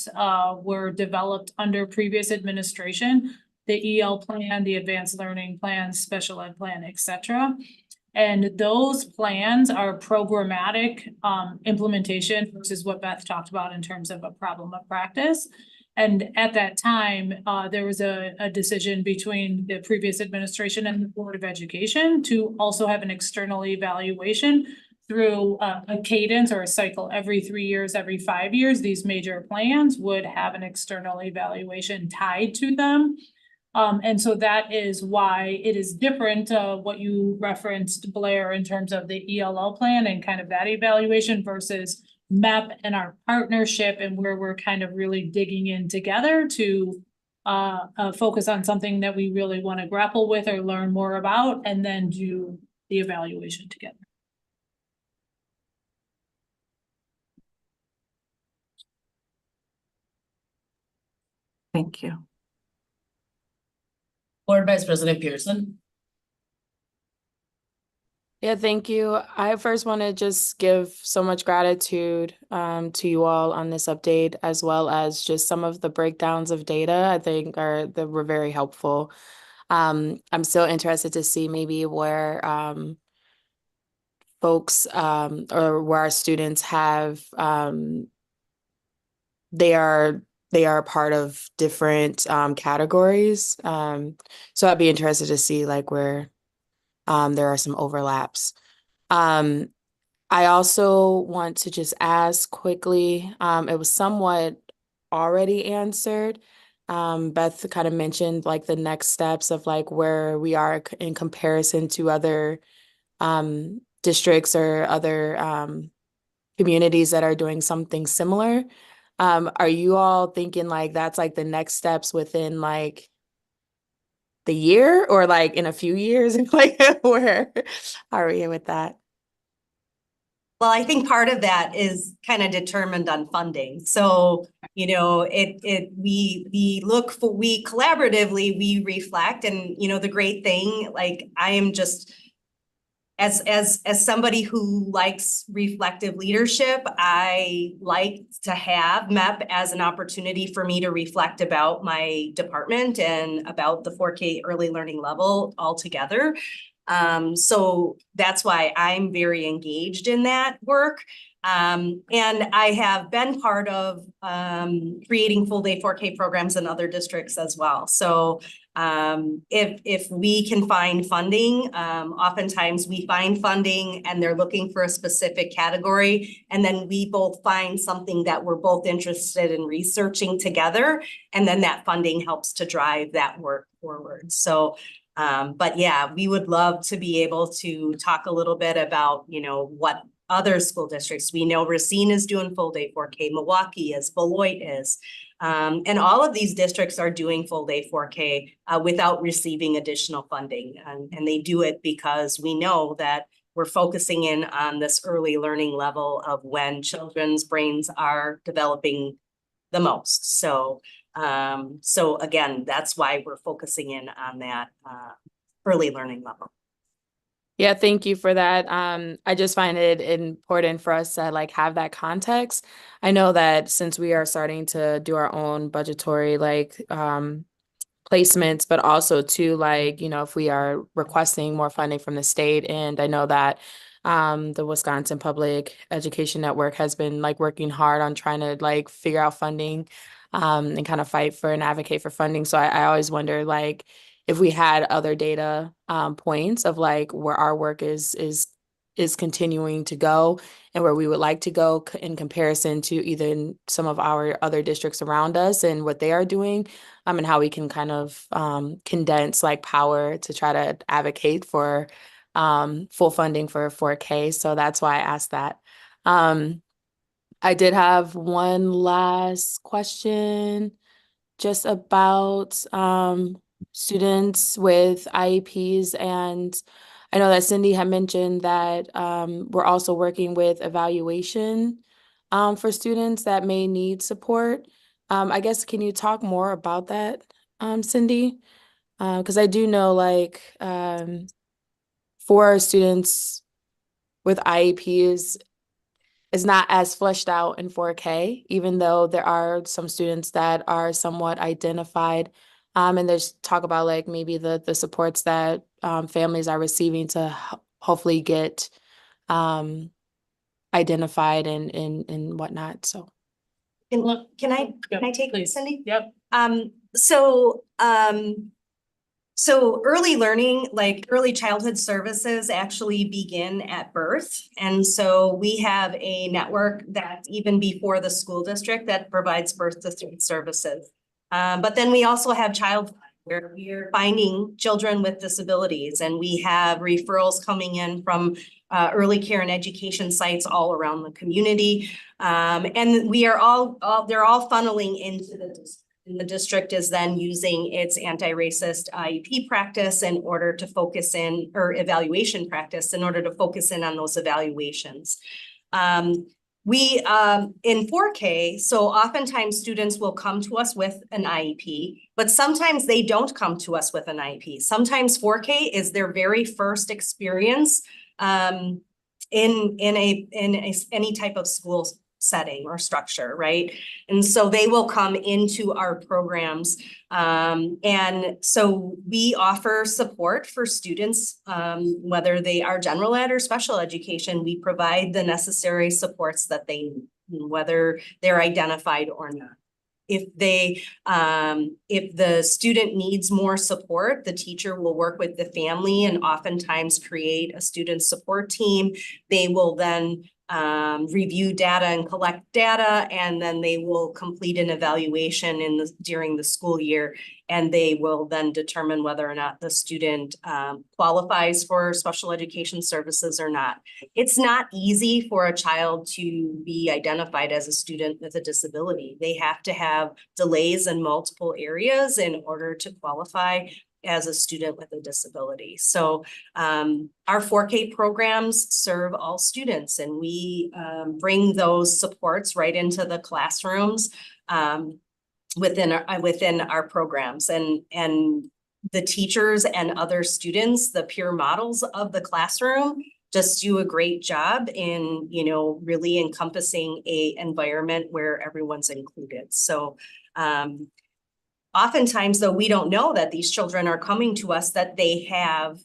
were developed under previous administration, the EL plan, the advanced learning plan, special ed plan, etc. And those plans are programmatic implementation versus what Beth talked about in terms of a problem of practice. And at that time, there was a decision between the previous administration and the Board of Education to also have an external evaluation through a cadence or a cycle every 3 years, every 5 years. These major plans would have an external evaluation tied to them. And so that is why it is different, what you referenced, Blair, in terms of the ELL plan and kind of that evaluation versus MEP and our partnership, and where we're kind of really digging in together to focus on something that we really want to grapple with or learn more about, and then do the evaluation together. Thank you. Board Vice President Pearson. Yeah, thank you. I first want to just give so much gratitude to you all on this update, as well as just some of the breakdowns of data I think that were very helpful. I'm still interested to see maybe where folks or where our students have they are a part of different categories. So I'd be interested to see like where there are some overlaps. I also want to just ask quickly, it was somewhat already answered. Beth kind of mentioned like the next steps of like where we are in comparison to other districts or other communities that are doing something similar. Are you all thinking like that's like the next steps within like the year or like in a few years? Like where are we with that? Well, I think part of that is kind of determined on funding. So, we collaboratively, we reflect, and, the great thing, like, I am just, as somebody who likes reflective leadership, I like to have MEP as an opportunity for me to reflect about my department and about the 4K early learning level altogether. So that's why I'm very engaged in that work. And I have been part of creating full day 4K programs in other districts as well. So if we can find funding, oftentimes we find funding and they're looking for a specific category, and then we both find something that we're both interested in researching together, and then that funding helps to drive that work forward. So but yeah, we would love to be able to talk a little bit about, what other school districts. We know Racine is doing full day 4K, Milwaukee is, Beloit is. And all of these districts are doing full day 4K without receiving additional funding. And they do it because we know that we're focusing in on this early learning level of when children's brains are developing the most. So again, that's why we're focusing in on that early learning level. Yeah, thank you for that. I just find it important for us to like have that context. I know that since we are starting to do our own budgetary like placements, but also to like, if we are requesting more funding from the state. And I know that the Wisconsin Public Education Network has been like working hard on trying to like figure out funding and kind of fight for and advocate for funding. So I always wonder like if we had other data points of like where our work is continuing to go and where we would like to go in comparison to either some of our other districts around us and what they are doing, and how we can kind of condense like power to try to advocate for full funding for 4K. So that's why I asked that. I did have one last question just about students with IEPs, and I know that Cindy had mentioned that we're also working with evaluation for students that may need support. I guess, can you talk more about that, Cindy? Because I do know like for students with IEPs, is not as fleshed out in 4K, even though there are some students that are somewhat identified. And there's talk about like maybe the supports that families are receiving to hopefully get identified and whatnot. So Can I take Please. this, Cindy? Yep. So early learning, like early childhood services, actually begin at birth. And so we have a network that's even before the school district that provides birth to student services. But then we also have child where we are finding children with disabilities, and we have referrals coming in from early care and education sites all around the community. And we are they're all funneling into the district. And the district is then using its anti-racist IEP practice in order to focus in, or evaluation practice in order to focus in on those evaluations. We in 4K, so oftentimes students will come to us with an IEP, but sometimes they don't come to us with an IEP. Sometimes 4K is their very first experience in any type of school setting or structure, right? And so they will come into our programs. And so we offer support for students, whether they are general ed or special education. We provide the necessary supports that they need, whether they're identified or not. If the student needs more support, the teacher will work with the family and oftentimes create a student support team. They will then review data and collect data, and then they will complete an evaluation during the school year, and they will then determine whether or not the student qualifies for special education services or not. It's not easy for a child to be identified as a student with a disability. They have to have delays in multiple areas in order to qualify as a student with a disability. So our 4K programs serve all students, and we bring those supports right into the classrooms within our programs, and the teachers and other students, the peer models of the classroom, just do a great job in, really encompassing a environment where everyone's included. So oftentimes, though, we don't know that these children are coming to us that they have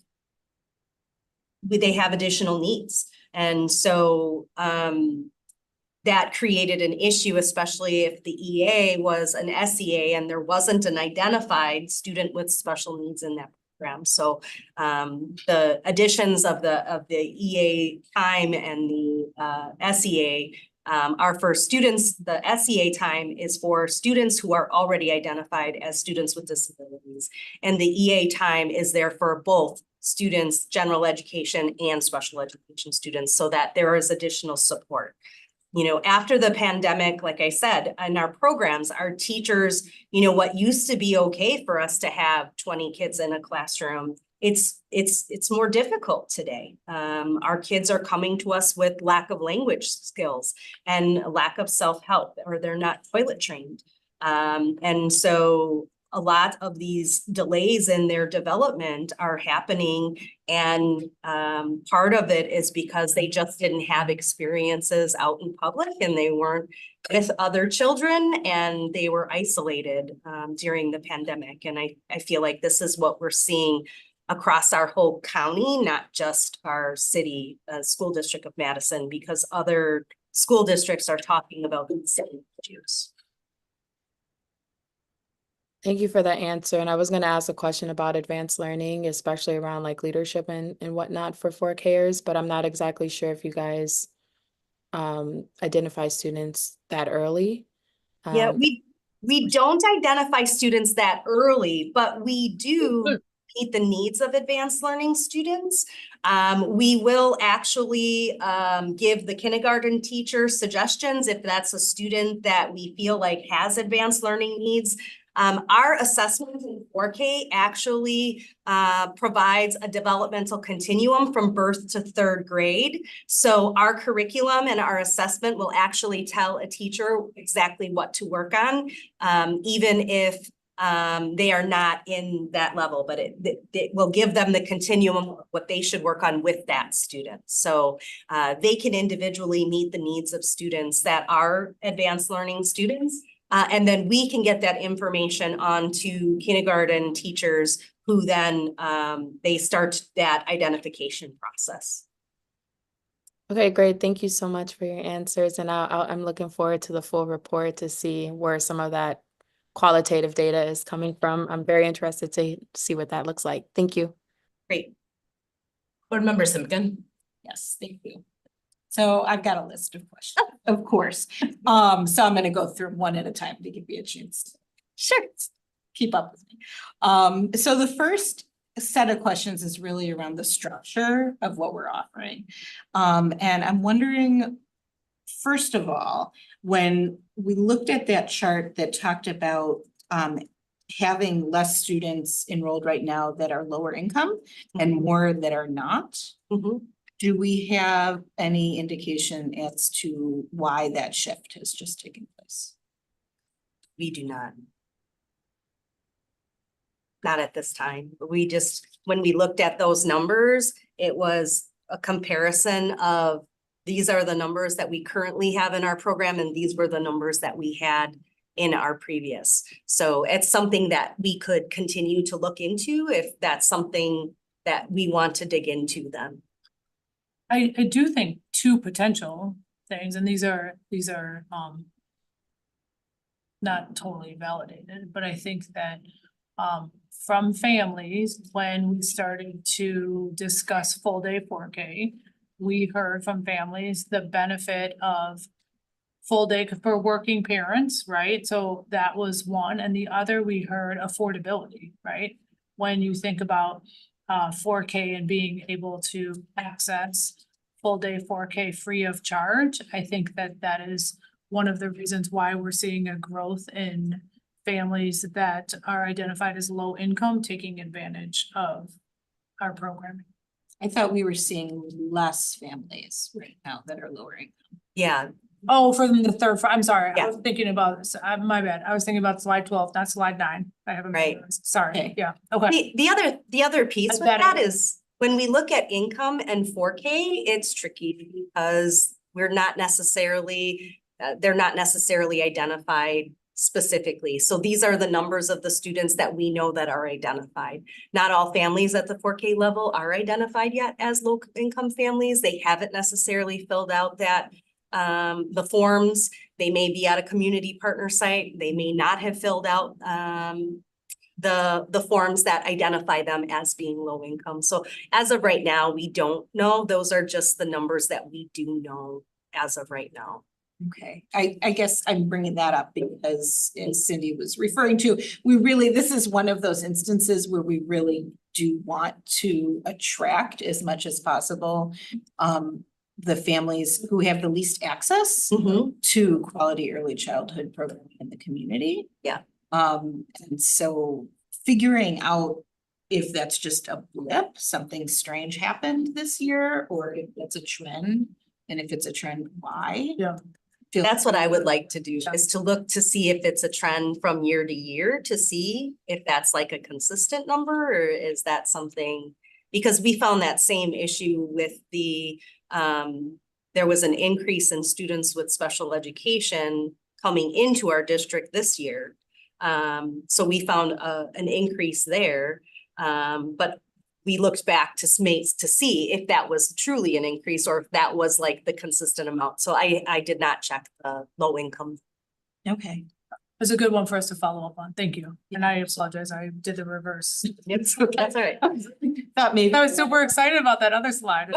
additional needs. And so that created an issue, especially if the EA was an SEA and there wasn't an identified student with special needs in that program. So the additions of the EA time and the SEA are for students. The SEA time is for students who are already identified as students with disabilities. And the EA time is there for both students, general education and special education students, so that there is additional support. After the pandemic, like I said, in our programs, our teachers, what used to be okay for us to have 20 kids in a classroom, it's more difficult today. Our kids are coming to us with lack of language skills and lack of self-help, or they're not toilet trained. And so a lot of these delays in their development are happening. And part of it is because they just didn't have experiences out in public, and they weren't with other children, and they were isolated during the pandemic. And I feel like this is what we're seeing across our whole county, not just our city, school district of Madison, because other school districts are talking about the same issues. Thank you for that answer. And I was going to ask a question about advanced learning, especially around like leadership and whatnot for 4Kers, but I'm not exactly sure if you guys identify students that early. Yeah, we don't identify students that early, but we do meet the needs of advanced learning students. We will actually give the kindergarten teacher suggestions if that's a student that we feel like has advanced learning needs. Our assessment in 4K actually provides a developmental continuum from birth to 3rd grade. So our curriculum and our assessment will actually tell a teacher exactly what to work on, even if they are not in that level, but it will give them the continuum of what they should work on with that student. So they can individually meet the needs of students that are advanced learning students. And then we can get that information on to kindergarten teachers, who then they start that identification process. Okay, great. Thank you so much for your answers. And I'm looking forward to the full report to see where some of that qualitative data is coming from. I'm very interested to see what that looks like. Thank you. Great. Board Member Simpkin. Yes, thank you. So I've got a list of questions, of course. So I'm going to go through one at a time to give you a chance to keep up with me. So the first set of questions is really around the structure of what we're offering. And I'm wondering, first of all, when we looked at that chart that talked about having less students enrolled right now that are lower income and more that are not, do we have any indication as to why that shift has just taken place? We do not. Not at this time. We just, when we looked at those numbers, it was a comparison of these are the numbers that we currently have in our program and these were the numbers that we had in our previous. So it's something that we could continue to look into if that's something that we want to dig into then. I do think two potential things, and these are not totally validated, but I think that from families, when we started to discuss full day 4K, we heard from families the benefit of full day for working parents, right? So that was one, and the other, we heard affordability, right? When you think about 4K and being able to access full day 4K free of charge, I think that that is one of the reasons why we're seeing a growth in families that are identified as low income taking advantage of our programming. I thought we were seeing less families right now that are lower income. Yeah, Oh, from the third, I'm sorry, Yeah. I was thinking about this, my bad, I was thinking about slide 12, not slide 9. I haven't. Right. Sorry, Okay. yeah, okay. the other piece with bet that it is when we look at income and 4K, it's tricky because we're not necessarily, they're not necessarily identified specifically. So these are the numbers of the students that we know that are identified. Not all families at the 4K level are identified yet as low income families. They haven't necessarily filled out that the forms. They may be at a community partner site. They may not have filled out the forms that identify them as being low income. So as of right now, we don't know. Those are just the numbers that we do know as of right now. Okay, I guess I'm bringing that up because as Cindy was referring to, this is one of those instances where we really do want to attract as much as possible the families who have the least access to quality early childhood programming in the community. Yeah. And so figuring out if that's just a blip, something strange happened this year, or if that's a trend, and if it's a trend, why? Yeah. That's what I would like to do, is to look to see if it's a trend from year to year, to see if that's like a consistent number, or is that something? Because we found that same issue with the, there was an increase in students with special education coming into our district this year. So we found an increase there, but we looked back to see if that was truly an increase or if that was like the consistent amount. So I did not check the low income. Okay. It's a good one for us to follow up on. Thank you. And I apologize, I did the reverse. It's okay. That's all right. Thought maybe. I was super excited about that other slide.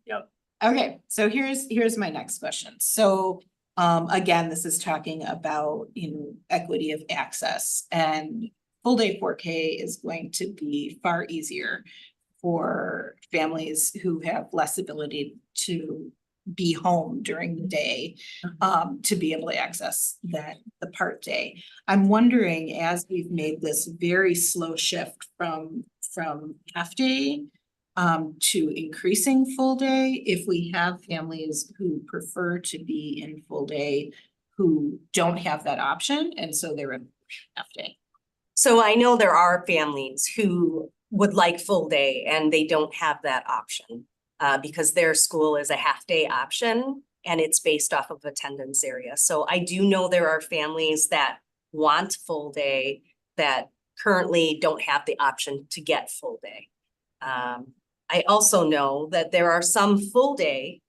Yep. Okay, so here's my next question. So again, this is talking about, equity of access, and full day 4K is going to be far easier for families who have less ability to be home during the day, to be able to access the part day. I'm wondering, as we've made this very slow shift from half day to increasing full day, if we have families who prefer to be in full day who don't have that option, and so they're in half day. So I know there are families who would like full day and they don't have that option because their school is a half day option and it's based off of attendance area. So I do know there are families that want full day that currently don't have the option to get full day. I also know that there are some full day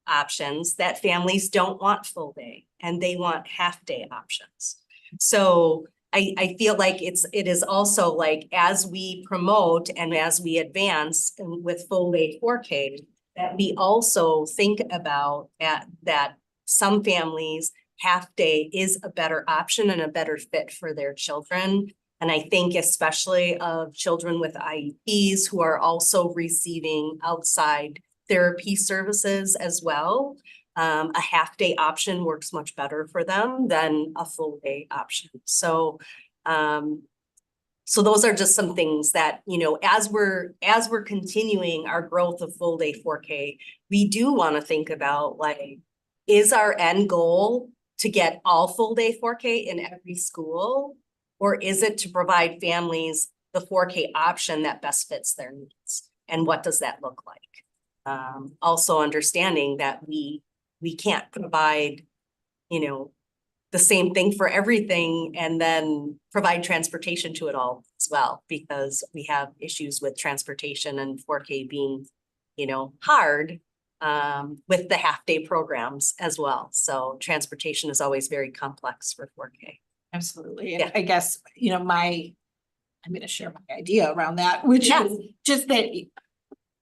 options that families don't want full day and they want half day options. So I feel like it is also like, as we promote and as we advance with full day 4K, that we also think about that some families half day is a better option and a better fit for their children. And I think especially of children with IEPs who are also receiving outside therapy services as well. A half day option works much better for them than a full day option. So, so those are just some things that, as we're continuing our growth of full day 4K, we do want to think about, like, is our end goal to get all full day 4K in every school? Or is it to provide families the 4K option that best fits their needs? and what does that look like? Also understanding that we can't provide, the same thing for everything and then provide transportation to it all as well, because we have issues with transportation and 4K being, hard with the half-day programs as well. So transportation is always very complex for 4K. Absolutely. Yeah. And I guess, I'm gonna share my idea around that, which Yes. is just that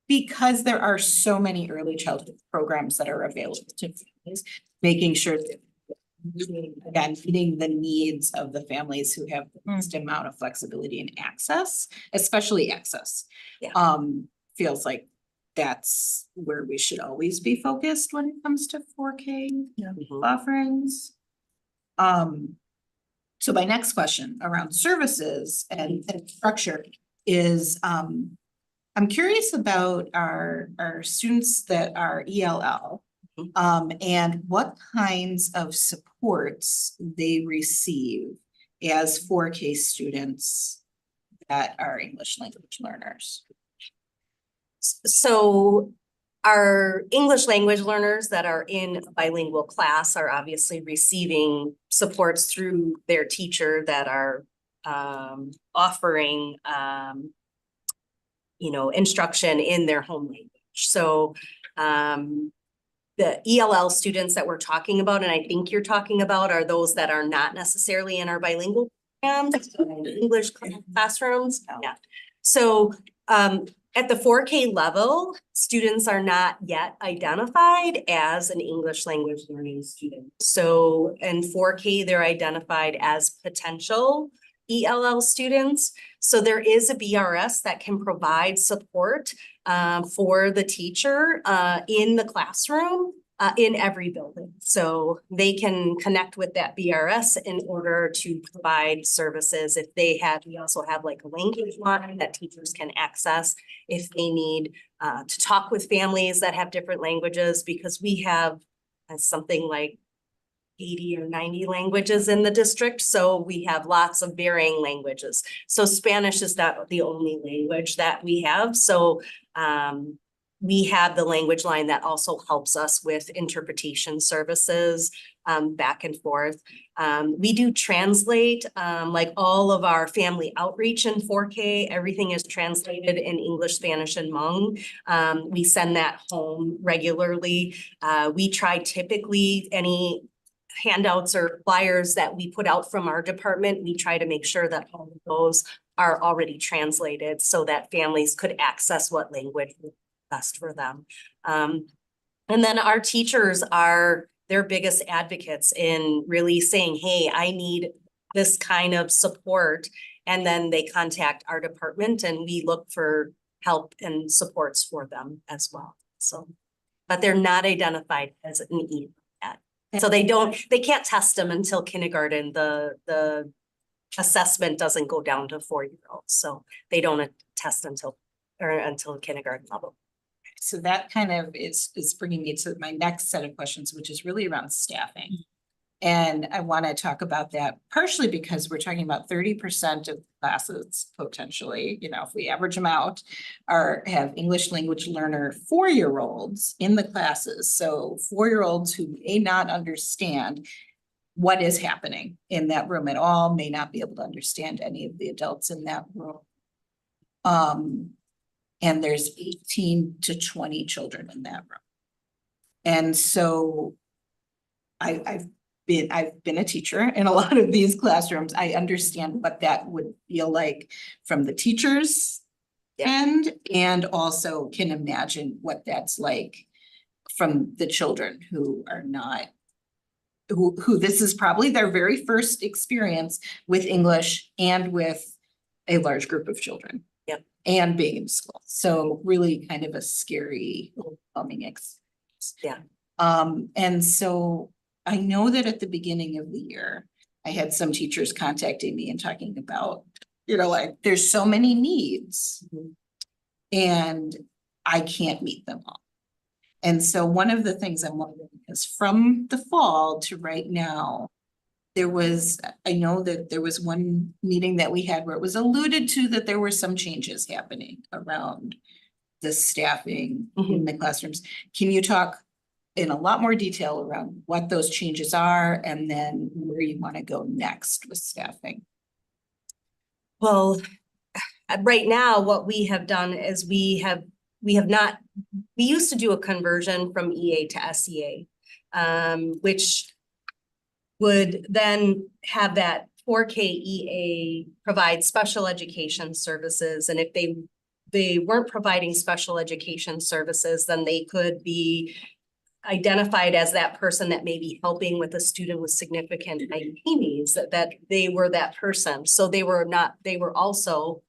because there are so many early childhood programs that are available to families, making sure that meeting the needs of the families who have the least amount of flexibility and access, especially access. Yeah. Feels like that's where we should always be focused when it comes to 4K offerings. So my next question around services and structure is, I'm curious about our students that are ELL. And what kinds of supports they receive as 4K students that are English language learners. So our English language learners that are in a bilingual class are obviously receiving supports through their teacher that are offering instruction in their home language. So the ELL students that we're talking about, and I think you're talking about, are those that are not necessarily in our bilingual programs, English classrooms. Yeah. So at the 4K level, students are not yet identified as an English language learning student. So in 4K, they're identified as potential ELL students. So there is a BRS that can provide support for the teacher in the classroom in every building. So they can connect with that BRS in order to provide services. If they have, we also have like a language line that teachers can access if they need to talk with families that have different languages, because we have something like 80 or 90 languages in the district. So we have lots of varying languages. So Spanish is not the only language that we have. So we have the language line that also helps us with interpretation services back and forth. We do translate like all of our family outreach in 4K. Everything is translated in English, Spanish, and Hmong. We send that home regularly. We try typically any handouts or flyers that we put out from our department, we try to make sure that all of those are already translated so that families could access what language is best for them. And then our teachers are their biggest advocates in really saying, hey, I need this kind of support. And then they contact our department and we look for help and supports for them as well. So, but they're not identified as an ELL. So they can't test them until kindergarten. The assessment doesn't go down to 4-year-olds. So they don't test until kindergarten level. So that kind of is bringing me to my next set of questions, which is really around staffing. And I want to talk about that partially because we're talking about 30% of classes potentially, if we average them out, have English language learner 4-year-olds in the classes. So 4-year-olds who may not understand what is happening in that room at all, may not be able to understand any of the adults in that room. And there's 18 to 20 children in that room. And so I've been a teacher in a lot of these classrooms. I understand what that would feel like from the teachers' end, and also can imagine what that's like from the children who are not, who this is probably their very first experience with English and with a large group of children. Yep. And being in school. So really kind of a scary, overwhelming experience. Yeah. And so I know that at the beginning of the year, I had some teachers contacting me and talking about, like there's so many needs and I can't meet them all. And so one of the things I'm wondering is from the fall to right now, I know that there was one meeting that we had where it was alluded to that there were some changes happening around the staffing in the classrooms. Can you talk in a lot more detail around what those changes are and then where you want to go next with staffing? Well, right now, what we have done is we used to do a conversion from EA to SEA, which would then have that 4K EA provide special education services. And if they weren't providing special education services, then they could be identified as that person that may be helping with a student with significant IEP needs, that they were that person. So they were also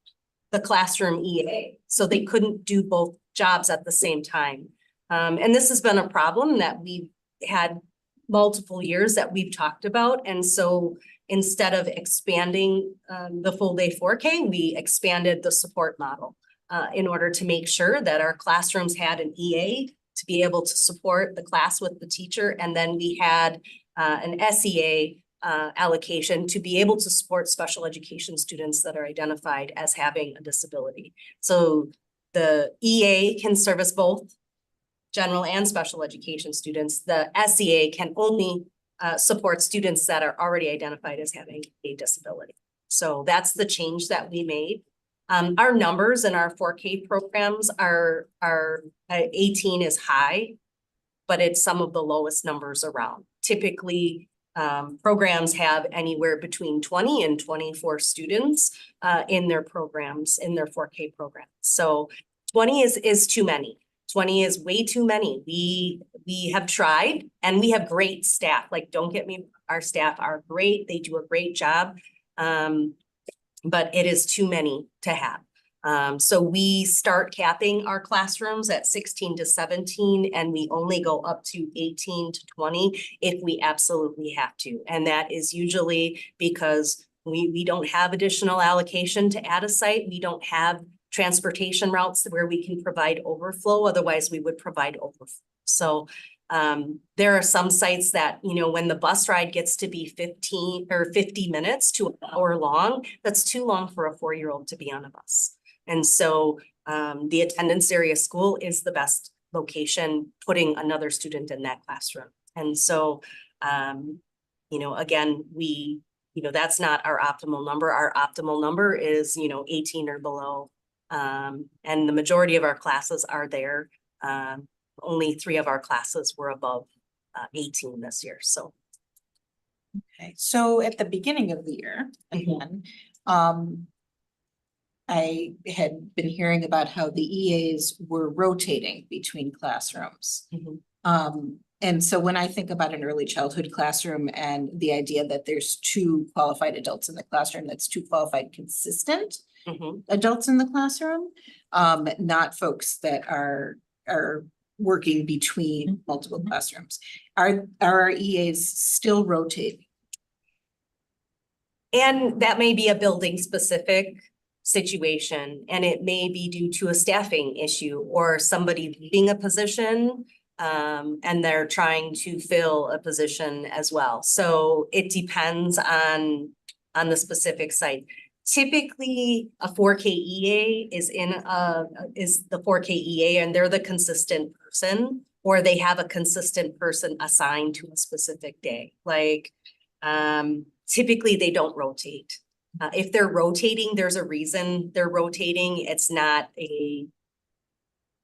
the classroom EA. So they couldn't do both jobs at the same time. And this has been a problem that we've had multiple years that we've talked about. And so instead of expanding the full day 4K, we expanded the support model in order to make sure that our classrooms had an EA to be able to support the class with the teacher. And then we had an SEA allocation to be able to support special education students that are identified as having a disability. So the EA can service both general and special education students. The SEA can only support students that are already identified as having a disability. So that's the change that we made. Our numbers in our 4K programs are 18 is high, but it's some of the lowest numbers around. Typically, programs have anywhere between 20 and 24 students in their programs, in their 4K programs. So 20 is too many. 20 is way too many. We have tried and we have great staff. Like, don't get me, our staff are great. They do a great job. But it is too many to have. So we start capping our classrooms at 16 to 17, and we only go up to 18 to 20 if we absolutely have to. And that is usually because we don't have additional allocation to add a site. We don't have transportation routes where we can provide overflow. Otherwise, we would provide overflow. So there are some sites that, you know, when the bus ride gets to be 15 or 50 minutes to an hour long, that's too long for a 4-year-old to be on a bus. And so the attendance area school is the best location, putting another student in that classroom. And so, you know, again, that's not our optimal number. Our optimal number is, 18 or below. And the majority of our classes are there. Only 3 of our classes were above 18 this year, so. Okay, so at the beginning of the year, again, I had been hearing about how the EAs were rotating between classrooms. And so when I think about an early childhood classroom and the idea that there's 2 qualified adults in the classroom, that's 2 qualified consistent adults in the classroom, not folks that are working between multiple classrooms. Are our EAs still rotating? And that may be a building specific situation, and it may be due to a staffing issue or somebody leaving a position and they're trying to fill a position as well. So it depends on the specific site. Typically, a 4K EA is the 4K EA, and they're the consistent person, or they have a consistent person assigned to a specific day. Like, typically they don't rotate. If they're rotating, there's a reason they're rotating. It's not a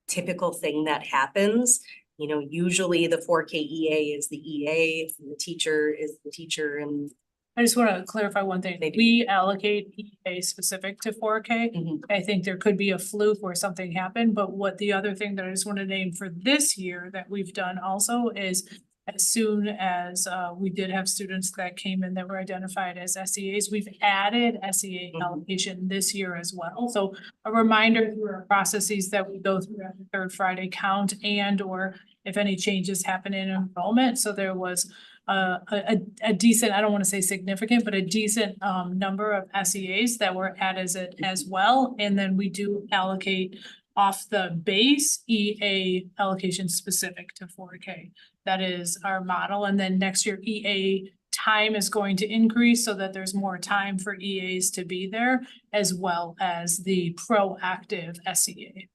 typical thing that happens. Usually the 4K EA is the EA, and the teacher is the teacher, and I just want to clarify one thing. We allocate EA specific to 4K. I think there could be a fluke where something happened, but what the other thing that I just want to name for this year that we've done also is as soon as we did have students that came in that were identified as SEAs, we've added SEA allocation this year as well. So a reminder through our processes that we go through at the 3rd Friday count and or if any changes happen in enrollment. So there was a decent, I don't want to say significant, but a decent number of SEAs that were added as well. And then we do allocate off the base EA allocation specific to 4K. That is our model. And then next year EA time is going to increase so that there's more time for EAs to be there, as well as the proactive SEA.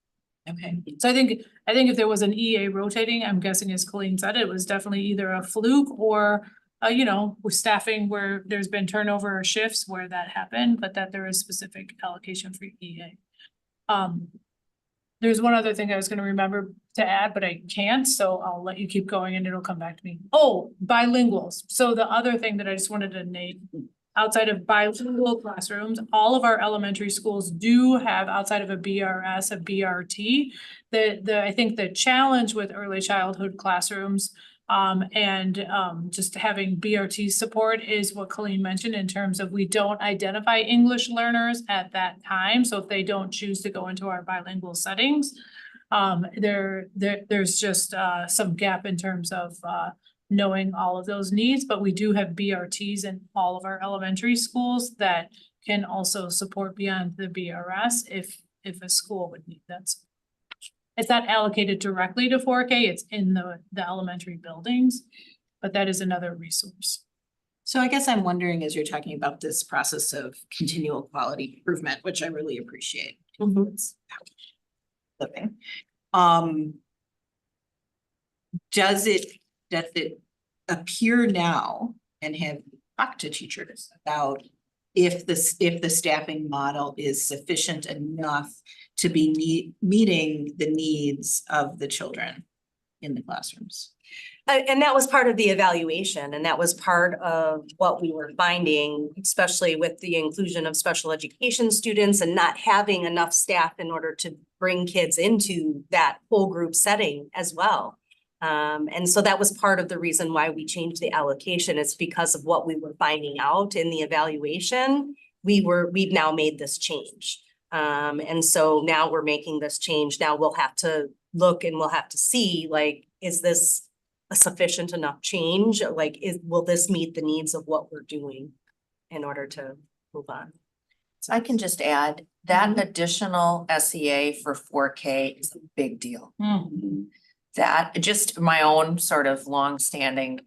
Okay. So I think if there was an EA rotating, I'm guessing as Colleen said, it was definitely either a fluke or with staffing where there's been turnover or shifts where that happened, but that there is specific allocation for EA. There's one other thing I was gonna remember to add, but I can't, so I'll let you keep going and it'll come back to me. Oh, bilinguals. So the other thing that I just wanted to name, outside of bilingual classrooms, all of our elementary schools do have, outside of a BRS, a BRT. I think the challenge with early childhood classrooms just having BRT support is what Colleen mentioned in terms of we don't identify English learners at that time. So if they don't choose to go into our bilingual settings, there's just some gap in terms of knowing all of those needs, but we do have BRTs in all of our elementary schools that can also support beyond the BRS if a school would need that. It's not allocated directly to 4K, it's in the elementary buildings, but that is another resource. So I guess I'm wondering, as you're talking about this process of continual quality improvement, which I really appreciate. It's living. Does it appear now, and have talked to teachers about if the staffing model is sufficient enough to be meeting the needs of the children in the classrooms? And that was part of the evaluation, and that was part of what we were finding, especially with the inclusion of special education students and not having enough staff in order to bring kids into that whole group setting as well. And so that was part of the reason why we changed the allocation. It's because of what we were finding out in the evaluation. We've now made this change. And so now we're making this change. Now we'll have to look and we'll have to see, like, is this a sufficient enough change? Like, will this meet the needs of what we're doing in order to move on? So I can just add that additional SEA for 4K is a big deal. That just my own sort of longstanding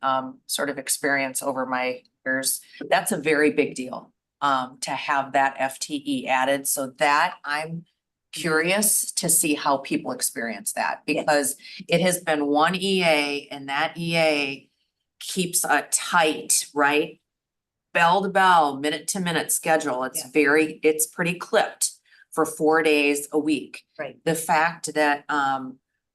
sort of experience over my years, that's a very big deal to have that FTE added. So that I'm curious to see how people experience that, because it has been one EA and that EA keeps a tight, right? Bell to bell, minute to minute schedule. It's it's pretty clipped for 4 days a week. Right. The fact that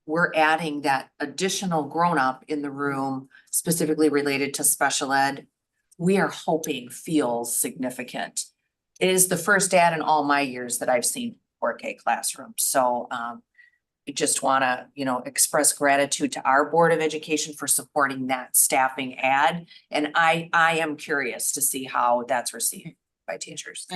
we're adding that additional grown-up in the room specifically related to special ed, we are hoping feels significant. It is the first add in all my years that I've seen 4K classrooms. So I just wanna, express gratitude to our Board of Education for supporting that staffing add. And I am curious to see how that's received by teachers.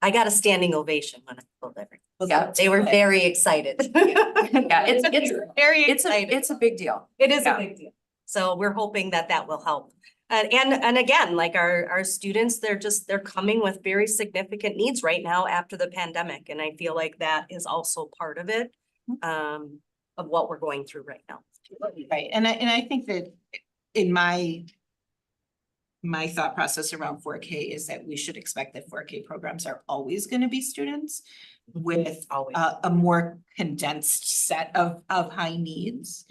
I got a standing ovation when I told everyone. Yeah. They were very excited. Yeah, it's very it's a big deal. It is a big deal. So we're hoping that will help. And again, like our students, they're coming with very significant needs right now after the pandemic. And I feel like that is also part of it, of what we're going through right now. Right, and I think that in my thought process around 4K is that we should expect that 4K programs are always going to be students with a more condensed set of high needs.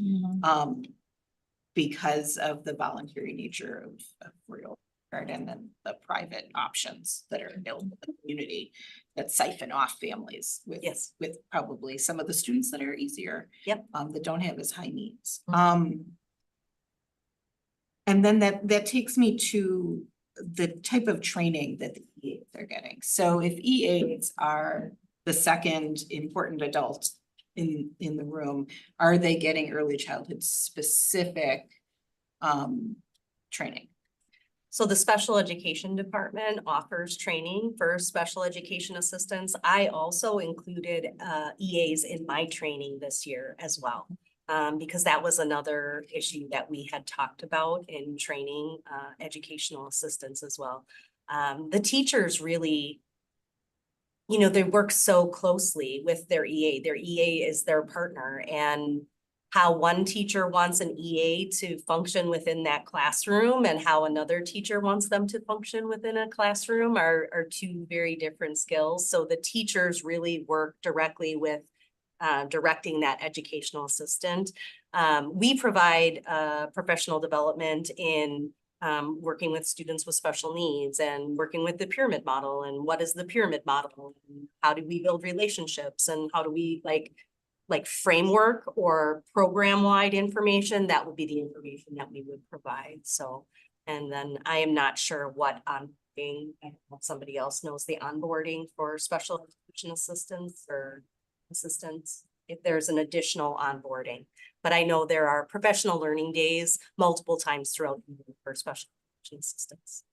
Because of the voluntary nature of real garden and the private options that are available in the community that siphon off families with probably some of the students that are easier. That don't have as high needs. And then that takes me to the type of training that the EAs are getting. So if EAs are the second important adult in the room, are they getting early childhood specific training? So the special education department offers training for special education assistants. I also included EAs in my training this year as well. Because that was another issue that we had talked about in training educational assistants as well. The teachers really, they work so closely with their EA. Their EA is their partner, and how one teacher wants an EA to function within that classroom and how another teacher wants them to function within a classroom are two very different skills. So the teachers really work directly with directing that educational assistant. We provide professional development in working with students with special needs and working with the pyramid model, and what is the pyramid model? And how do we build relationships, and how do we like framework or program-wide information? That would be the information that we would provide. So, and then I am not sure what onboarding, I don't know if somebody else knows the onboarding for special education assistants or assistants, if there's an additional onboarding. But I know there are professional learning days multiple times throughout the year for special education assistants.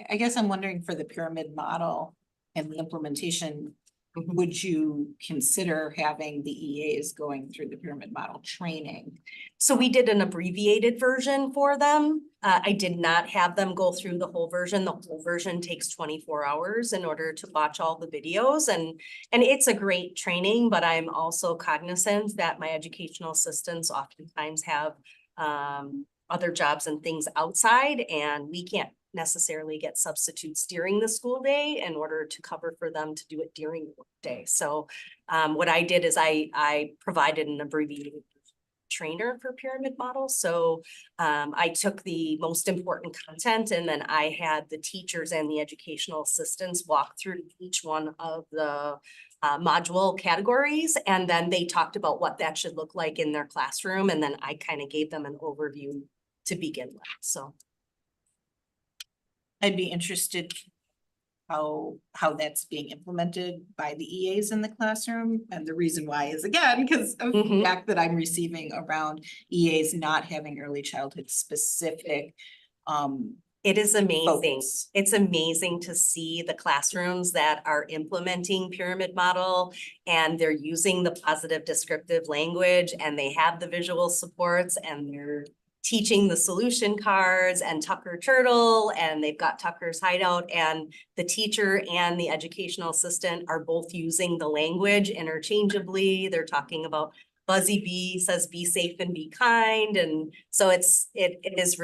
I guess I'm wondering, for the pyramid model and the implementation, would you consider having the EAs going through the pyramid model training? So we did an abbreviated version for them. I did not have them go through the whole version. The whole version takes 24 hours in order to watch all the videos, and it's a great training, but I'm also cognizant that my educational assistants oftentimes have other jobs and things outside, and we can't necessarily get substitutes during the school day in order to cover for them to do it during the workday. So what I did is I provided an abbreviated trainer for pyramid models. So I took the most important content, and then I had the teachers and the educational assistants walk through each one of the module categories, and then they talked about what that should look like in their classroom, and then I kind of gave them an overview to begin with. So I'd be interested how that's being implemented by the EAs in the classroom. And the reason why is, again, because of the feedback that I'm receiving around EAs not having early childhood specific it is amazing. focus. It's amazing to see the classrooms that are implementing pyramid model, and they're using the positive descriptive language, and they have the visual supports, and they're teaching the solution cards and Tucker Turtle, and they've got Tucker's Hideout, and the teacher and the educational assistant are both using the language interchangeably. They're talking about Buzzy Bee says, be safe and be kind. And so it's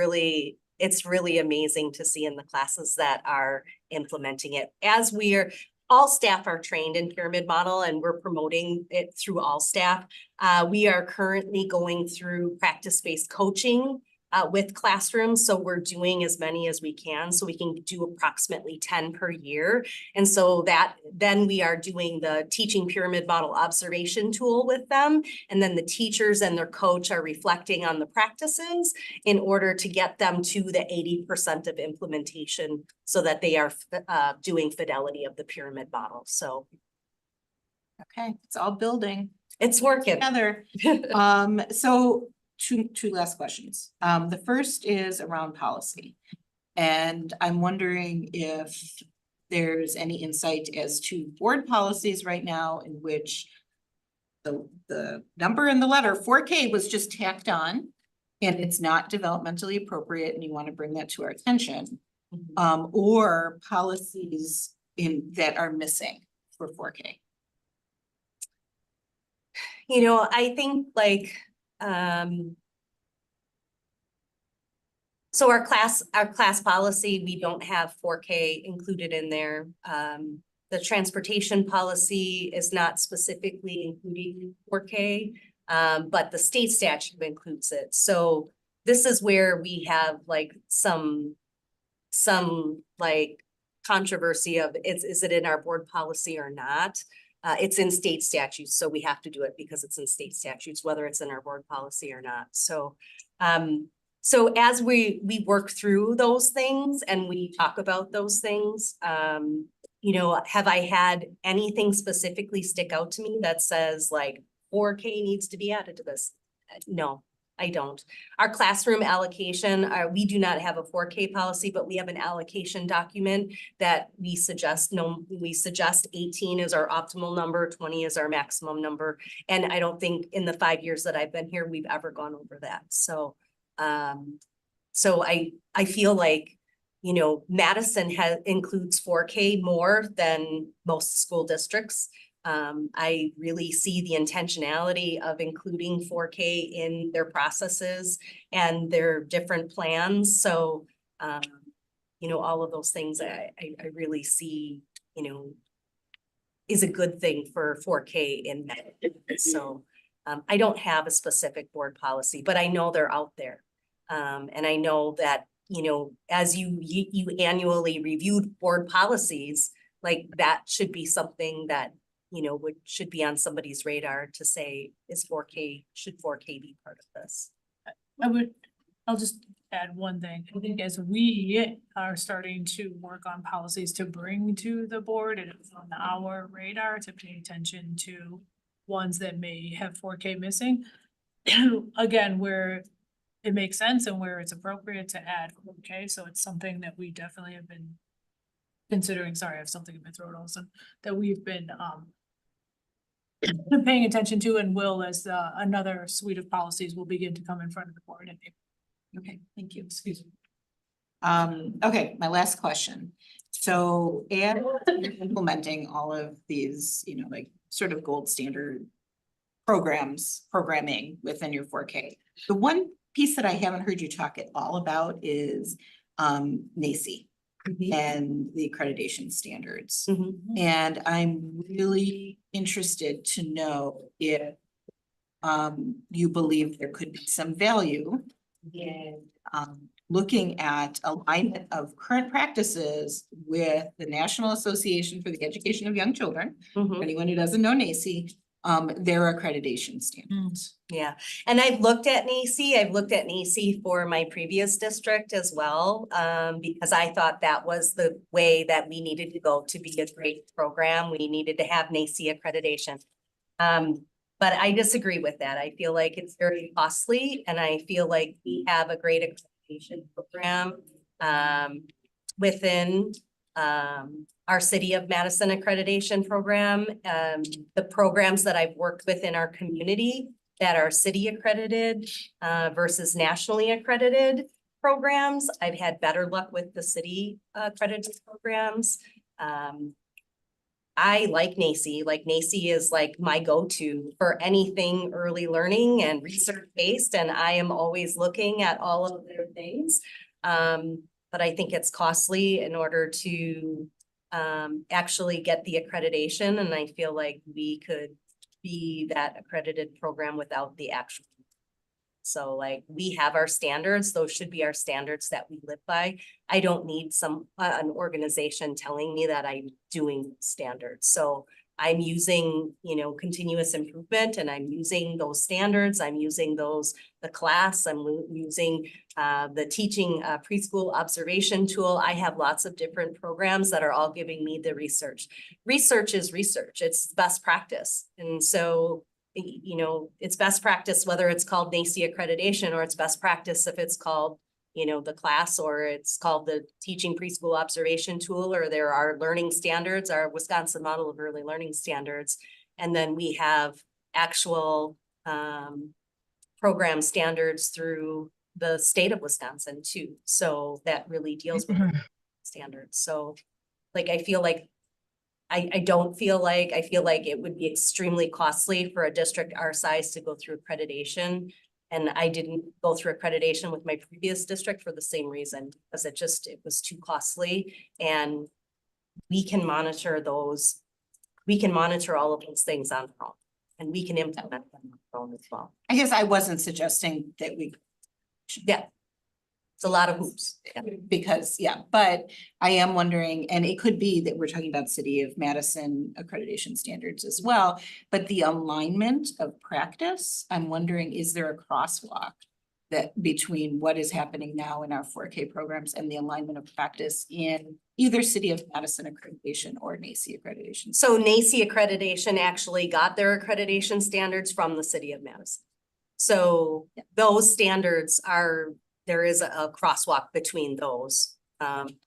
really amazing to see in the classes that are implementing it. As all staff are trained in pyramid model, and we're promoting it through all staff. We are currently going through practice-based coaching with classrooms. So we're doing as many as we can, so we can do approximately 10 per year. And so then we are doing the teaching pyramid model observation tool with them. And then the teachers and their coach are reflecting on the practices in order to get them to the 80% of implementation, so that they are doing fidelity of the pyramid model. So Okay, it's all building. it's working. Together. So two last questions. The first is around policy. And I'm wondering if there's any insight as to board policies right now in which the number in the letter 4K was just tacked on, and it's not developmentally appropriate, and you want to bring that to our attention. Or policies that are missing for 4K. You know, I think so our class policy, we don't have 4K included in there. The transportation policy is not specifically including 4K, but the state statute includes it. So this is where we have some controversy of is it in our board policy or not? It's in state statutes, so we have to do it because it's in state statutes, whether it's in our board policy or not. So, so as we work through those things and we talk about those things, you know, have I had anything specifically stick out to me that says 4K needs to be added to this? No, I don't. Our classroom allocation, we do not have a 4K policy, but we have an allocation document that we suggest 18 is our optimal number, 20 is our maximum number. And I don't think in the 5 years that I've been here, we've ever gone over that. So, so I feel like, you know, Madison includes 4K more than most school districts. I really see the intentionality of including 4K in their processes and their different plans. So, you know, all of those things I really see, you know, is a good thing for 4K in med. So I don't have a specific board policy, but I know they're out there. And I know that, you know, as you annually reviewed board policies, like that should be something that, you know, should be on somebody's radar to say, should 4K be part of this? I'll just add one thing. I think as we are starting to work on policies to bring to the board, it is on our radar to pay attention to ones that may have 4K missing. Again, where it makes sense and where it's appropriate to add 4K. So it's something that we definitely have been considering. Sorry, I have something in my throat also, that we've been paying attention to, and will, as another suite of policies will begin to come in front of the board. Okay, thank you. Excuse me. Okay, my last question. So, and you're implementing all of these, you know, like sort of gold standard programming within your 4K. The one piece that I haven't heard you talk at all about is NACCE and the accreditation standards. And I'm really interested to know if you believe there could be some value in looking at alignment of current practices with the National Association for the Education of Young Children. For anyone who doesn't know NACCE, their accreditation standards. Yeah, and I've looked at NACCE. I've looked at NACCE for my previous district as well, because I thought that was the way that we needed to go to be a great program. We needed to have NACCE accreditation. But I disagree with that. I feel like it's very costly, and I feel like we have a great accreditation program within our City of Madison accreditation program. The programs that I've worked with in our community that are city accredited versus nationally accredited programs, I've had better luck with the city accredited programs. I like NACCE. Like NACCE is like my go-to for anything early learning and research-based, and I am always looking at all of their things. But I think it's costly in order to actually get the accreditation, and I feel like we could be that accredited program without the actual. So like we have our standards, those should be our standards that we live by. I don't need an organization telling me that I'm doing standards. So I'm using, you know, continuous improvement, and I'm using those standards. I'm using the class, I'm using the teaching preschool observation tool. I have lots of different programs that are all giving me the research. Research is research. It's best practice. And so, you know, it's best practice, whether it's called NACCE accreditation, or it's best practice if it's called, you know, the class, or it's called the teaching preschool observation tool, or there are learning standards, our Wisconsin model of early learning standards. And then we have actual program standards through the state of Wisconsin too. So that really deals with standards. So like, I feel like I feel like it would be extremely costly for a district our size to go through accreditation. And I didn't go through accreditation with my previous district for the same reason, because it was too costly. And we can monitor those. We can monitor all of those things on our own, and we can implement them on our own as well. I guess I wasn't suggesting that we. Yeah. It's a lot of hoops. Because, yeah, but I am wondering, and it could be that we're talking about City of Madison accreditation standards as well, but the alignment of practice, I'm wondering, is there a crosswalk that between what is happening now in our 4K programs and the alignment of practice in either City of Madison accreditation or NACCE accreditation? So NACCE accreditation actually got their accreditation standards from the City of Madison. So those standards there is a crosswalk between those.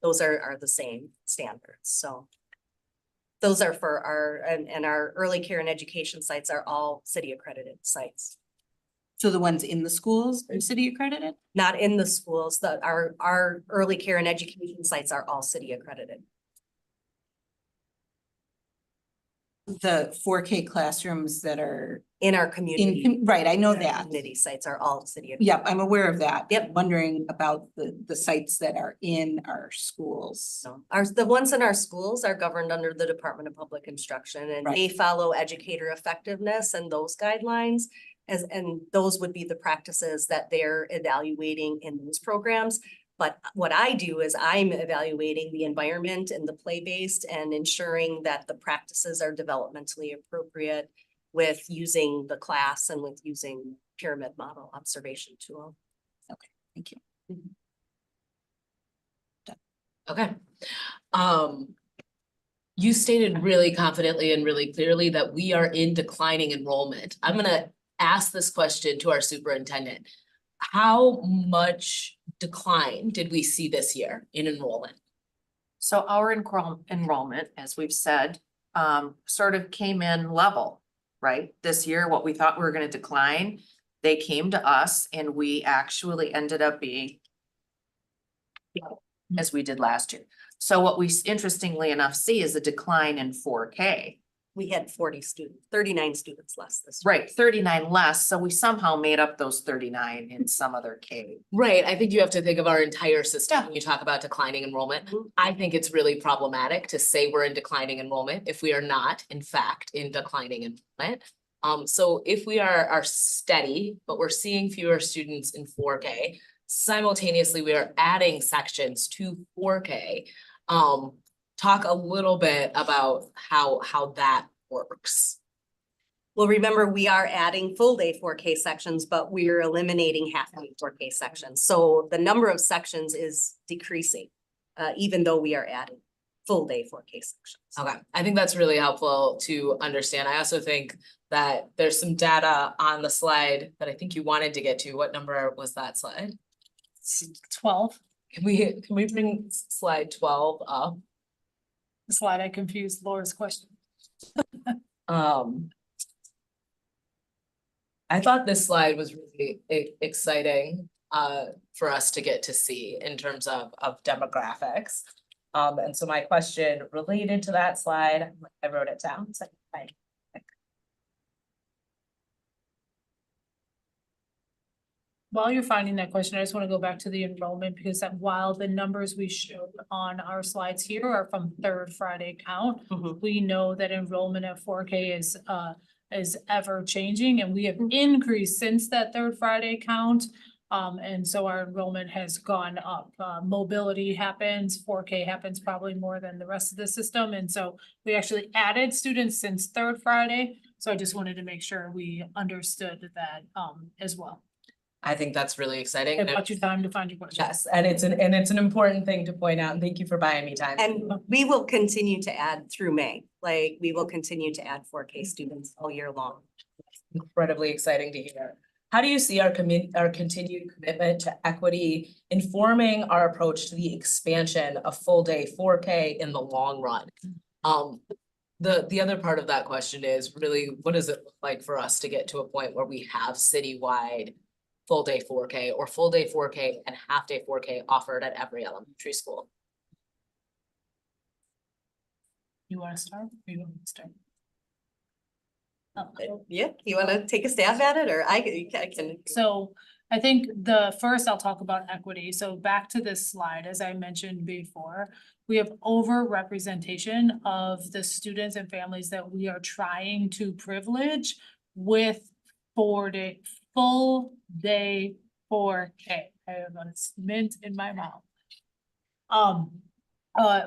Those are the same standards. So those are for our early care and education sites are all city accredited sites. So the ones in the schools are city accredited? Not in the schools. Our early care and education sites are all city accredited. the 4K classrooms that are In our community. right, I know our that. Community sites are all city. of- Yep, I'm aware of that. Yep. Wondering about the sites that are in our schools. So the ones in our schools are governed under the Department of Public Instruction and Right. they follow educator effectiveness and those guidelines. And those would be the practices that they're evaluating in those programs. But what I do is I'm evaluating the environment and the play-based and ensuring that the practices are developmentally appropriate with using the class and with using pyramid model observation tool. Thank you. Okay. You stated really confidently and really clearly that we are in declining enrollment. I'm gonna ask this question to our superintendent. How much decline did we see this year in enrollment? So our enrollment, as we've said, sort of came in level, right? This year, what we thought we were gonna decline, they came to us and we actually ended up being as we did last year. So what we interestingly enough see is a decline in 4K. We had 39 students less this year. Right, 39 less, so we somehow made up those 39 in some other K. Right, I think you have to think of our entire system when you talk about declining enrollment. I think it's really problematic to say we're in declining enrollment if we are not, in fact, in declining enrollment. So if we are steady, but we're seeing fewer students in 4K, simultaneously we are adding sections to 4K. Talk a little bit about how that works. Well, remember, we are adding full day 4K sections, but we're eliminating half day 4K sections. So the number of sections is decreasing, even though we are adding full day 4K sections. Okay, I think that's really helpful to understand. I also think that there's some data on the slide that I think you wanted to get to. What number was that slide? 12, Can we bring slide 12 up? the slide I confused Laura's question. I thought this slide was really exciting for us to get to see in terms of demographics. And so my question related to that slide, I wrote it down. So While you're finding that question, I just want to go back to the enrollment because that while the numbers we showed on our slides here are from third Friday count, we know that enrollment at 4K is ever changing and we have increased since that third Friday count. And so our enrollment has gone up. Mobility happens, 4K happens probably more than the rest of the system. And so we actually added students since third Friday. So I just wanted to make sure we understood that as well. I think that's really exciting. It bought you time to find your question. Yes, and it's an important thing to point out, and thank you for buying me time. And we will continue to add through May, like we will continue to add 4K students all year long. Incredibly exciting to hear. How do you see our continued commitment to equity informing our approach to the expansion of full day 4K in the long run? The other part of that question is really, what does it look like for us to get to a point where we have citywide full day 4K or full day 4K and half day 4K offered at every elementary school? You want to start? Or you want me to start? Yeah, you wanna take a stab at it or I can. So I think the first I'll talk about equity. So back to this slide, as I mentioned before, we have over-representation of the students and families that we are trying to privilege with full day 4K. I have a mint in my mouth.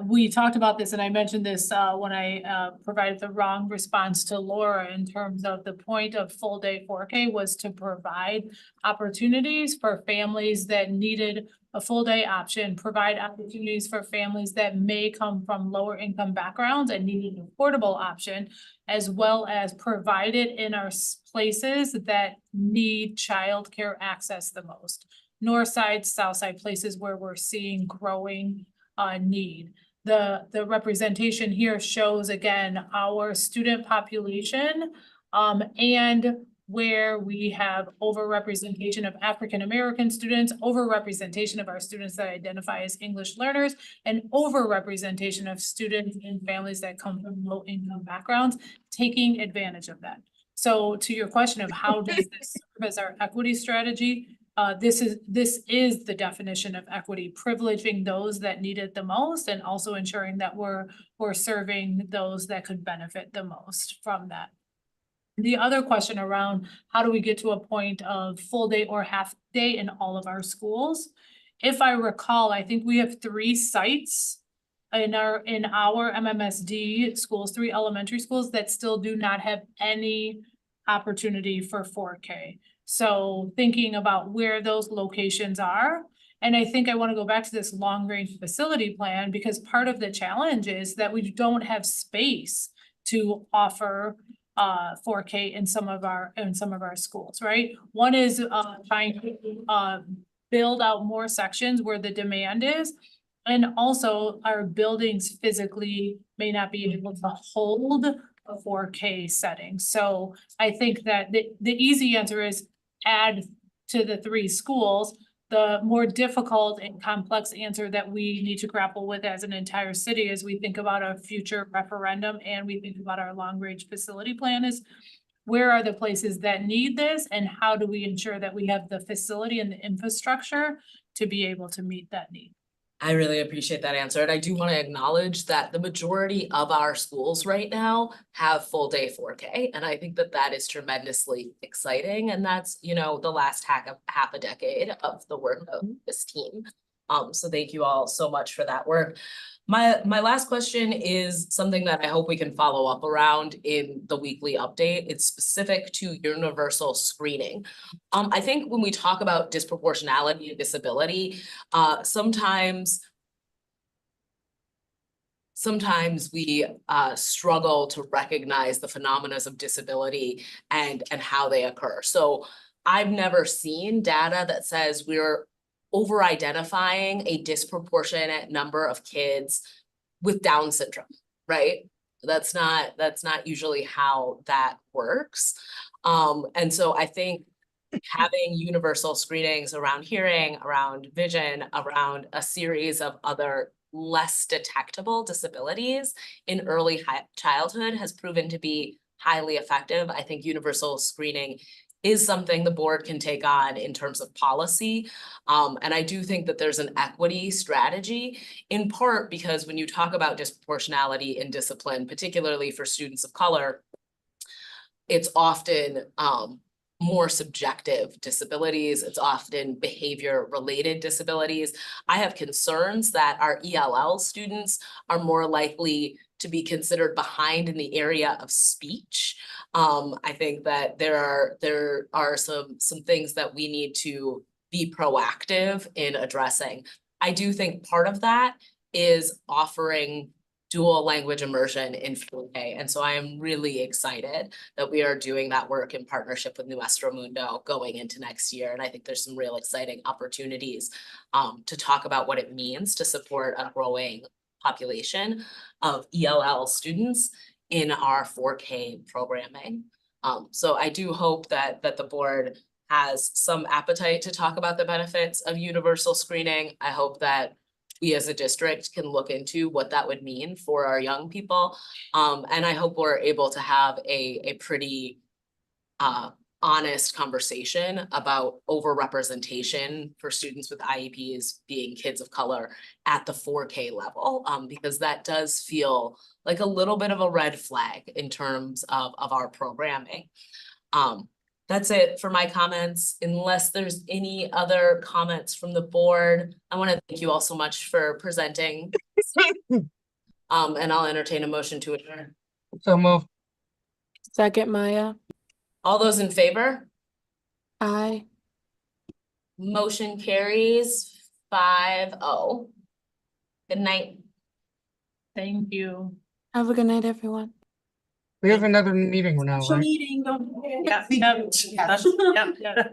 We talked about this and I mentioned this when I provided the wrong response to Laura in terms of the point of full day 4K was to provide opportunities for families that needed a full day option, provide opportunities for families that may come from lower income backgrounds and needed an affordable option, as well as provide it in our places that need childcare access the most. North side, south side, places where we're seeing growing need. The representation here shows again our student population and where we have overrepresentation of African-American students, overrepresentation of our students that identify as English learners, and overrepresentation of students in families that come from low-income backgrounds, taking advantage of that. So to your question of how does this serve as our equity strategy, this is the definition of equity, privileging those that need it the most and also ensuring that we're serving those that could benefit the most from that. The other question around how do we get to a point of full day or half day in all of our schools? If I recall, I think we have 3 sites in our MMSD schools, 3 elementary schools that still do not have any opportunity for 4K. So thinking about where those locations are, and I think I want to go back to this long range facility plan because part of the challenge is that we don't have space to offer 4K in some of our schools, right? One is trying to build out more sections where the demand is. And also our buildings physically may not be able to hold a 4K setting. So I think that the easy answer is add to the 3 schools. The more difficult and complex answer that we need to grapple with as an entire city as we think about a future referendum and we think about our long range facility plan is where are the places that need this and how do we ensure that we have the facility and the infrastructure to be able to meet that need? I really appreciate that answer. And I do want to acknowledge that the majority of our schools right now have full day 4K. And I think that that is tremendously exciting. And that's, you know, the last half a decade of the work of this team. So thank you all so much for that work. My last question is something that I hope we can follow up around in the weekly update. It's specific to universal screening. I think when we talk about disproportionality and disability, sometimes we struggle to recognize the phenomena of disability and how they occur. So I've never seen data that says we're over-identifying a disproportionate number of kids with Down syndrome, right? That's not usually how that works. And so I think having universal screenings around hearing, around vision, around a series of other less detectable disabilities in early childhood has proven to be highly effective. I think universal screening is something the board can take on in terms of policy. And I do think that there's an equity strategy, in part because when you talk about disproportionality in discipline, particularly for students of color, it's often more subjective disabilities. It's often behavior-related disabilities. I have concerns that our ELL students are more likely to be considered behind in the area of speech. I think that there are some things that we need to be proactive in addressing. I do think part of that is offering dual language immersion in 4K. And so I am really excited that we are doing that work in partnership with Nuestro Mundo going into next year. And I think there's some real exciting opportunities to talk about what it means to support a growing population of ELL students in our 4K programming. So I do hope that the board has some appetite to talk about the benefits of universal screening. I hope that we as a district can look into what that would mean for our young people. And I hope we're able to have a pretty honest conversation about overrepresentation for students with IEPs being kids of color at the 4K level, because that does feel like a little bit of a red flag in terms of our programming. That's it for my comments. Unless there's any other comments from the board, I want to thank you all so much for presenting. And I'll entertain a motion to adjourn. So move. Second, Maya. All those in favor? Aye. Motion carries 5-0. Good night. Thank you. Have a good night, everyone. We have another meeting now, right? Meeting, don't forget. Yeah.